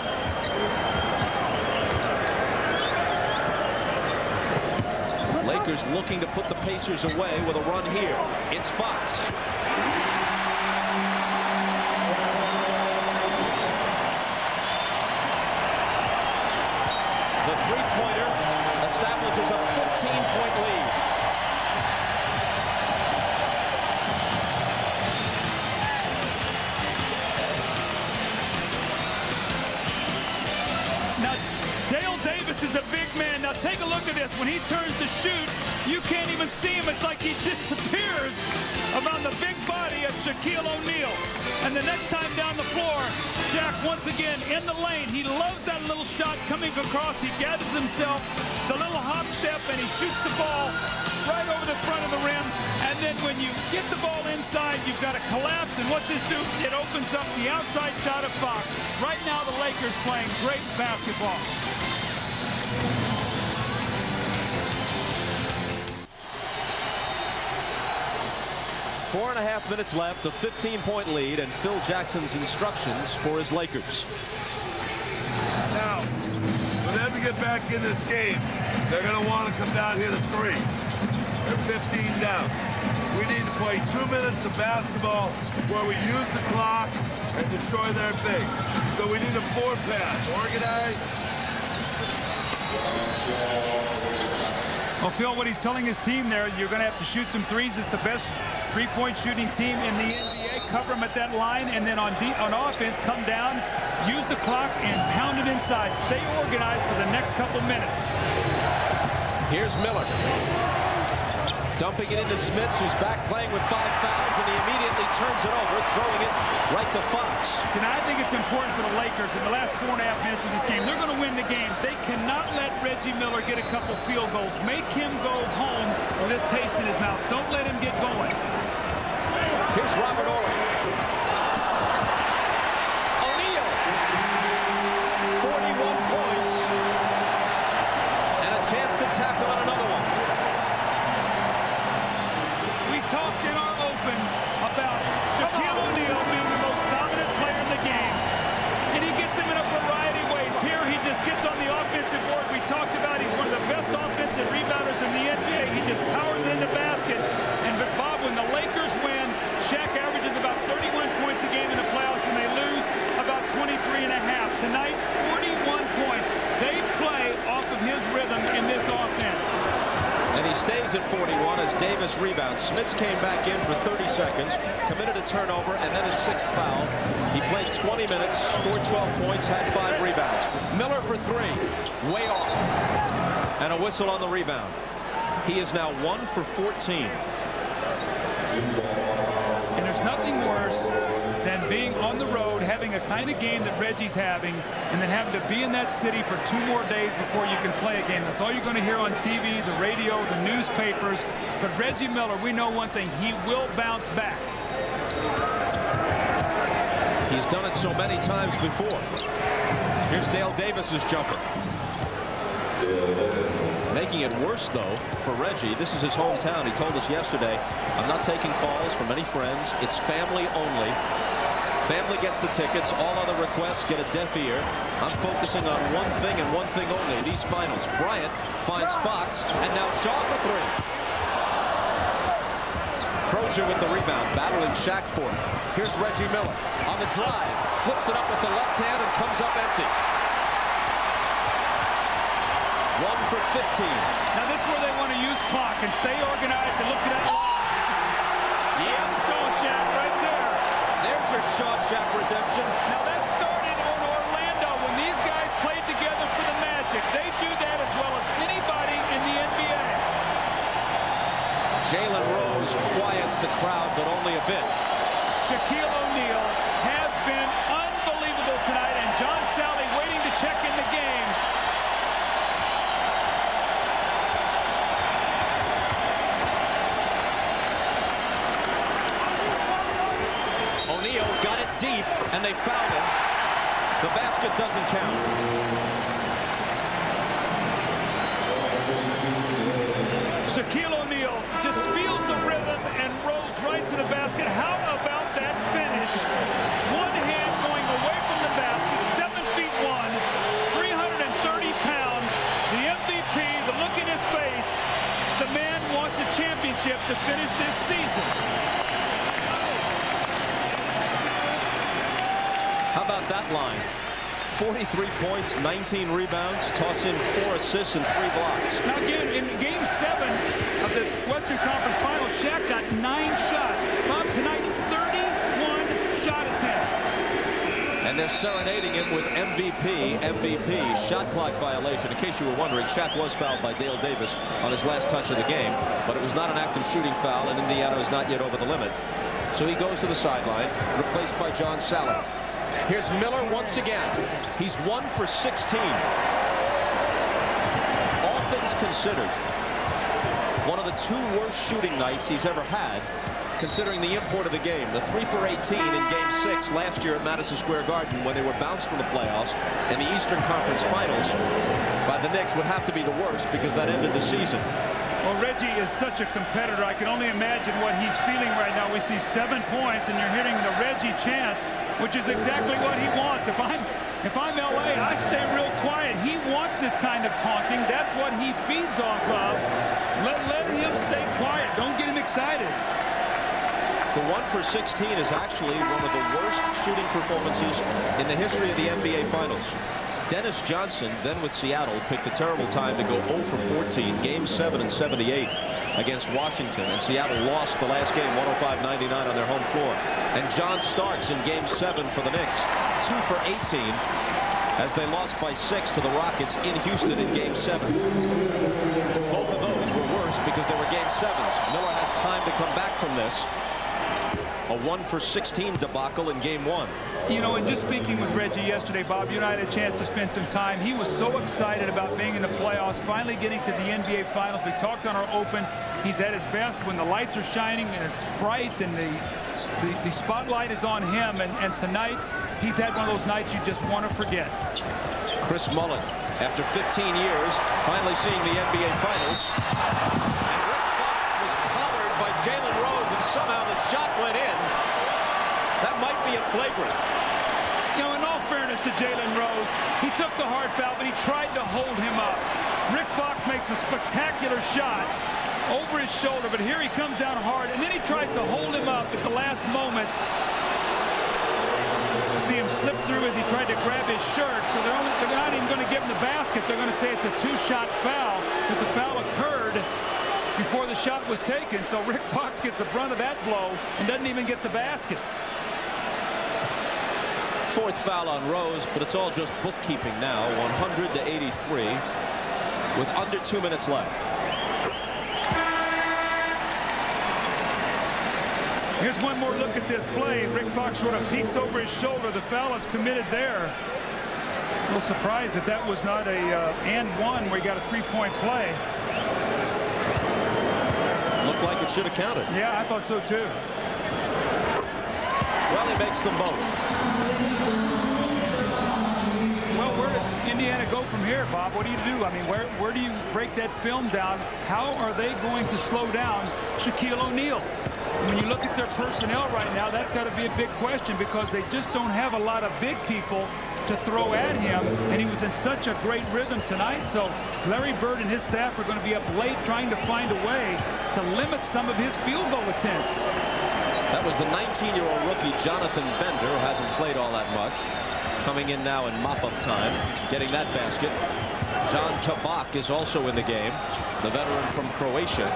Lakers looking to put the Pacers away with a run here. It's Fox. The three-pointer establishes a 15-point lead. Now, Dale Davis is a big man. Now, take a look at this. When he turns to shoot, you can't even see him. It's like he disappears around the big body of Shaquille O'Neal. And the next time down the floor, Shaq once again in the lane. He loves that little shot coming across. He gathers himself, the little hop step, and he shoots the ball right over the front of the rim. And then when you get the ball inside, you've got to collapse. And what's this do? It opens up the outside shot of Fox. Right now, the Lakers playing great basketball. Four and a half minutes left, a 15-point lead, and Phil Jackson's instructions for his Lakers. Now, for them to get back in this game, they're going to want to come down here to 3. They're 15 down. We need to play 2 minutes of basketball where we use the clock and destroy their big. So we need a 4-pass. Organize. Well, Phil, what he's telling his team there, you're going to have to shoot some threes. It's the best three-point shooting team in the NBA. Cover them at that line, and then on offense, come down, use the clock, and pound it inside. Stay organized for the next couple minutes. Here's Miller. Dumping it into Smits, who's back playing with 5 fouls, and he immediately turns it over, throwing it right to Fox. And I think it's important for the Lakers in the last 4.5 minutes of this game. They're going to win the game. They cannot let Reggie Miller get a couple field goals. Make him go home with this taste in his mouth. Don't let him get going. Here's Robert Ory. O'Neal. 41 points. And a chance to tap him on another one. We talked in our open about Shaquille O'Neal being the most dominant player in the game. And he gets him in a variety of ways. Here he just gets on the offensive board. We talked about he's one of the best offensive rebounders in the NBA. He just powers it in the basket. And but Bob, when the Lakers win, Shaq averages about 31 points a game in the playoffs. When they lose, about 23.5. Tonight, 41 points. They play off of his rhythm in this offense. And he stays at 41 as Davis rebounds. Smits came back in for 30 seconds, committed a turnover, and then his 6th foul. He played 20 minutes, scored 12 points, had 5 rebounds. Miller for 3, way off. And a whistle on the rebound. He is now 1 for 14. And there's nothing worse than being on the road, having a kind of game that Reggie's having, and then having to be in that city for 2 more days before you can play a game. That's all you're going to hear on TV, the radio, the newspapers. But Reggie Miller, we know one thing, he will bounce back. He's done it so many times before. Here's Dale Davis's jumper. Making it worse, though, for Reggie. This is his hometown. He told us yesterday, I'm not taking calls from any friends. It's family only. Family gets the tickets. All other requests get a deaf ear. I'm focusing on one thing and one thing only, these finals. Bryant finds Fox, and now Shaw for 3. Crozier with the rebound, battling Shaq for it. Here's Reggie Miller on the drive. Flips it up with the left hand and comes up empty. 1 for 15. Now this is where they want to use clock and stay organized and look at that. Yeah, Shawshank right there. There's your Shawshank redemption. Now that started on Orlando when these guys played together for the Magic. They do that as well as anybody in the NBA. Jalen Rose quiets the crowd, but only a bit. Shaquille O'Neal has been unbelievable tonight, and John Salley waiting to check in the game. and they foul him. The basket doesn't count. Shaquille O'Neal just feels the rhythm and rolls right to the basket. How about that finish? One hand going away from the basket, 7'1", 330 pounds. The MVP, the look in his face. The man wants a championship to finish this season. How about that line? 43 points, 19 rebounds, toss in 4 assists and 3 blocks. Now again, in Game 7 of the Western Conference Finals, Shaq got 9 shots. Bob, tonight, 31 shot attempts. And they're serenading him with MVP, shot clock violation. In case you were wondering, Shaq was fouled by Dale Davis on his last touch of the game, but it was not an active shooting foul, and Indiana is not yet over the limit. So he goes to the sideline, replaced by John Salley. Here's Miller once again. He's 1 for 16. All things considered, one of the 2 worst shooting nights he's ever had, considering the import of the game. The 3 for 18 in Game 6 last year at Madison Square Garden when they were bounced from the playoffs, and the Eastern Conference Finals by the Knicks would have to be the worst because that ended the season. Well, Reggie is such a competitor. I can only imagine what he's feeling right now. We see 7 points, and you're hearing the Reggie chants, which is exactly what he wants. If I'm LA, I stay real quiet. He wants this kind of taunting. That's what he feeds off of. Let him stay quiet. Don't get him excited. The 1 for 16 is actually one of the worst shooting performances in the history of the NBA Finals. Dennis Johnson, then with Seattle, picked a terrible time to go 0 for 14, Game 7 in '78 against Washington, and Seattle lost the last game 105-99 on their home floor. And John Starks in Game 7 for the Knicks, 2 for 18, as they lost by 6 to the Rockets in Houston in Game 7. Both of those were worse because they were Game 7s. Miller has time to come back from this. A 1 for 16 debacle in Game 1. You know, and just speaking with Reggie yesterday, Bob, you and I had a chance to spend some time. He was so excited about being in the playoffs, finally getting to the NBA Finals. We talked on our open. He's at his best when the lights are shining and it's bright and the spotlight is on him. And tonight, he's had one of those nights you just want to forget. Chris Mullin, after 15 years, finally seeing the NBA Finals. And Rick Fox was collared by Jalen Rose, and somehow the shot went in. That might be a flagrant. You know, in all fairness to Jalen Rose, he took the hard foul, but he tried to hold him up. Rick Fox makes a spectacular shot over his shoulder, but here he comes down hard, and then he tries to hold him up at the last moment. See him slip through as he tried to grab his shirt, so they're not even going to give him the basket. They're going to say it's a 2-shot foul, but the foul occurred before the shot was taken, so Rick Fox gets the brunt of that blow and doesn't even get the basket. 4th foul on Rose, but it's all just bookkeeping now. 100-83 with under 2 minutes left. Here's one more look at this play. Rick Fox sort of peeks over his shoulder. The foul is committed there. A little surprised that that was not a and one where he got a 3-point play. Looked like it should have counted. Yeah, I thought so too. Well, he makes them both. Well, where does Indiana go from here, Bob? What do you do? I mean, where do you break that film down? How are they going to slow down Shaquille O'Neal? When you look at their personnel right now, that's got to be a big question because they just don't have a lot of big people to throw at him, and he was in such a great rhythm tonight. So Larry Bird and his staff are going to be up late trying to find a way to limit some of his field goal attempts. That was the 19-year-old rookie Jonathan Bender, who hasn't played all that much, coming in now in mop-up time, getting that basket. Jan Tabak is also in the game, the veteran from Croatia.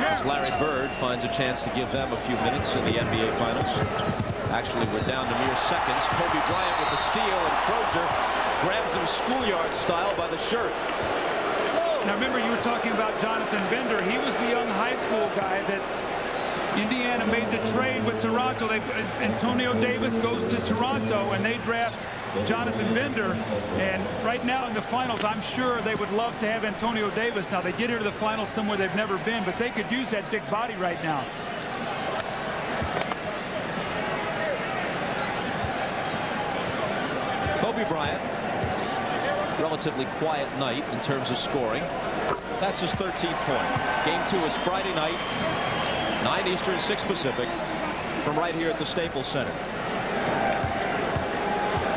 As Larry Bird finds a chance to give them a few minutes in the NBA Finals. Actually, we're down to mere seconds. Kobe Bryant with the steal, and Crozier grabs him schoolyard style by the shirt. Now remember, you were talking about Jonathan Bender. He was the young high school guy that Indiana made the trade with Toronto. Antonio Davis goes to Toronto, and they draft Jonathan Bender. And right now in the finals, I'm sure they would love to have Antonio Davis. Now, they get here to the finals somewhere they've never been, but they could use that big body right now. relatively quiet night in terms of scoring. That's his 13th point. Game 2 is Friday night, 9 Eastern, 6 Pacific, from right here at the Staples Center.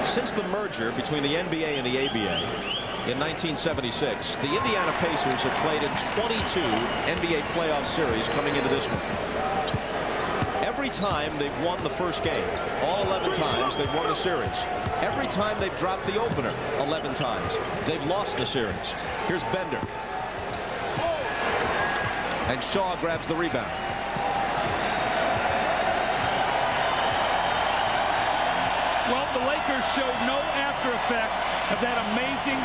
Since the merger between the NBA and the ABA in 1976, the Indiana Pacers have played in 22 NBA playoff series coming into this one. Every time they've won the first game, all 11 times they've won the series. Every time they've dropped the opener, 11 times, they've lost the series. Here's Bender. And Shaw grabs the rebound. Well, the Lakers showed no after effects of that amazing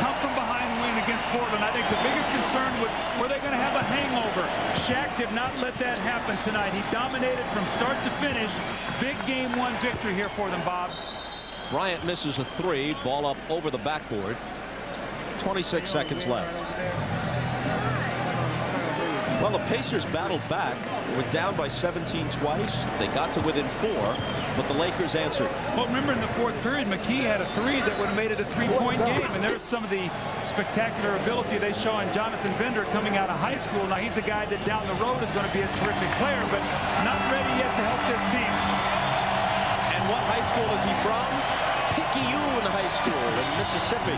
come-from-behind win against Portland. I think the biggest concern was, were they going to have a hangover? Shaq did not let that happen tonight. He dominated from start to finish. Big Game 1 victory here for them, Bob. Bryant misses a 3. Ball up over the backboard. 26 seconds left. Well, the Pacers battled back. Were down by 17 twice. They got to within 4, but the Lakers answered. Well, remember in the 4th period, McKee had a 3 that would have made it a 3-point game. And there's some of the spectacular ability they show in Jonathan Bender coming out of high school. Now, he's a guy that down the road is going to be a terrific player, but not ready yet to help this team. And what high school is he from? Picayune High School in Mississippi.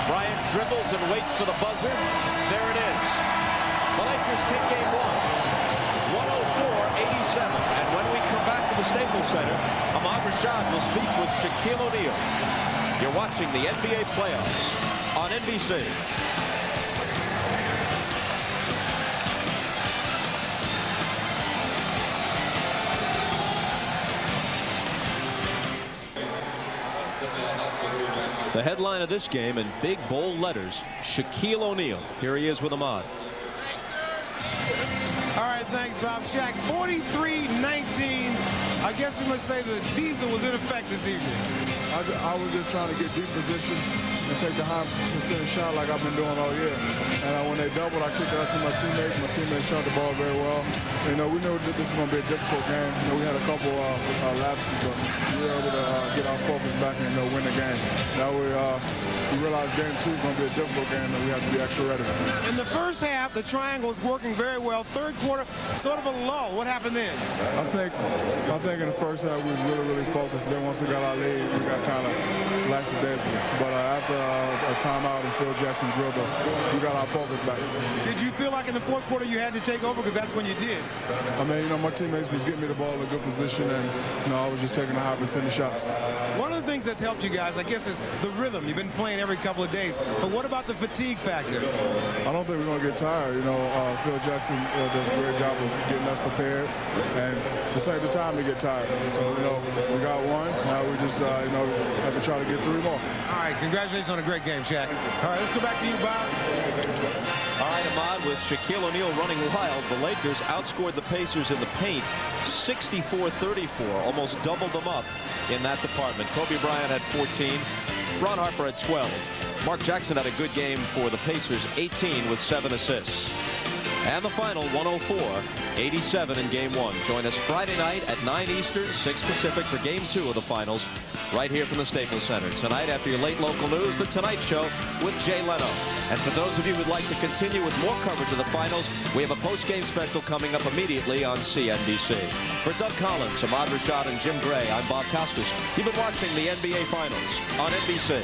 Bryant dribbles and waits for the buzzer. There it is. The Lakers take game 1. 104-87. And when we come back to the Staples Center, Ahmad Rashad will speak with Shaquille O'Neal. You're watching the NBA playoffs on NBC. The headline of this game in big bold letters, Shaquille O'Neal. Here he is with Ahmad. All right, thanks, Bob. Shaq, 43-19. I guess we must say the diesel was in effect this evening. I was just trying to get deep position and take the high percentage shot like I've been doing all year. And when they doubled, I kicked it out to my teammates. My teammates shot the ball very well. And, we knew that this was going to be a difficult game. We had a couple lapses, but we were able to get our focus back and win the game. Now we realized game 2 is going to be a difficult game, and we have to be extra ready. In the first half, the triangle was working very well. Third quarter, sort of a lull. What happened then? I think in the first half we was really focused. Then once we got our lead, we got kind of lackadaisical. But after a timeout and Phil Jackson drilled us, we got our focus back. Did you feel like in the fourth quarter you had to take over? Because that's when you did. I mean, my teammates was getting me the ball in a good position, and I was just taking the high percentage shots. One of the things that's helped you guys, I guess, is the rhythm. You've been playing every couple of days. But what about the fatigue factor? I don't think we're going to get tired. Phil Jackson does a great job of getting us prepared, and this ain't the time to get tired. So, we got one. Now we just, have to try to get 3 more. All right, congratulations on a great game, Shaq. All right, let's go back to you, Bob. All right, Ahmad, with Shaquille O'Neal running wild, the Lakers outscored the Pacers in the paint 64-34, almost doubled them up in that department. Kobe Bryant had 14, Ron Harper had 12. Mark Jackson had a good game for the Pacers, 18 with 7 assists. And the final, 104-87 in Game 1. Join us Friday night at 9 Eastern, 6 Pacific for Game 2 of the finals, right here from the Staples Center. Tonight, after your late local news, The Tonight Show with Jay Leno. And for those of you who'd like to continue with more coverage of the finals, we have a post-game special coming up immediately on CNBC. For Doug Collins, Ahmad Rashad, and Jim Gray, I'm Bob Costas. You've been watching the NBA Finals on NBC.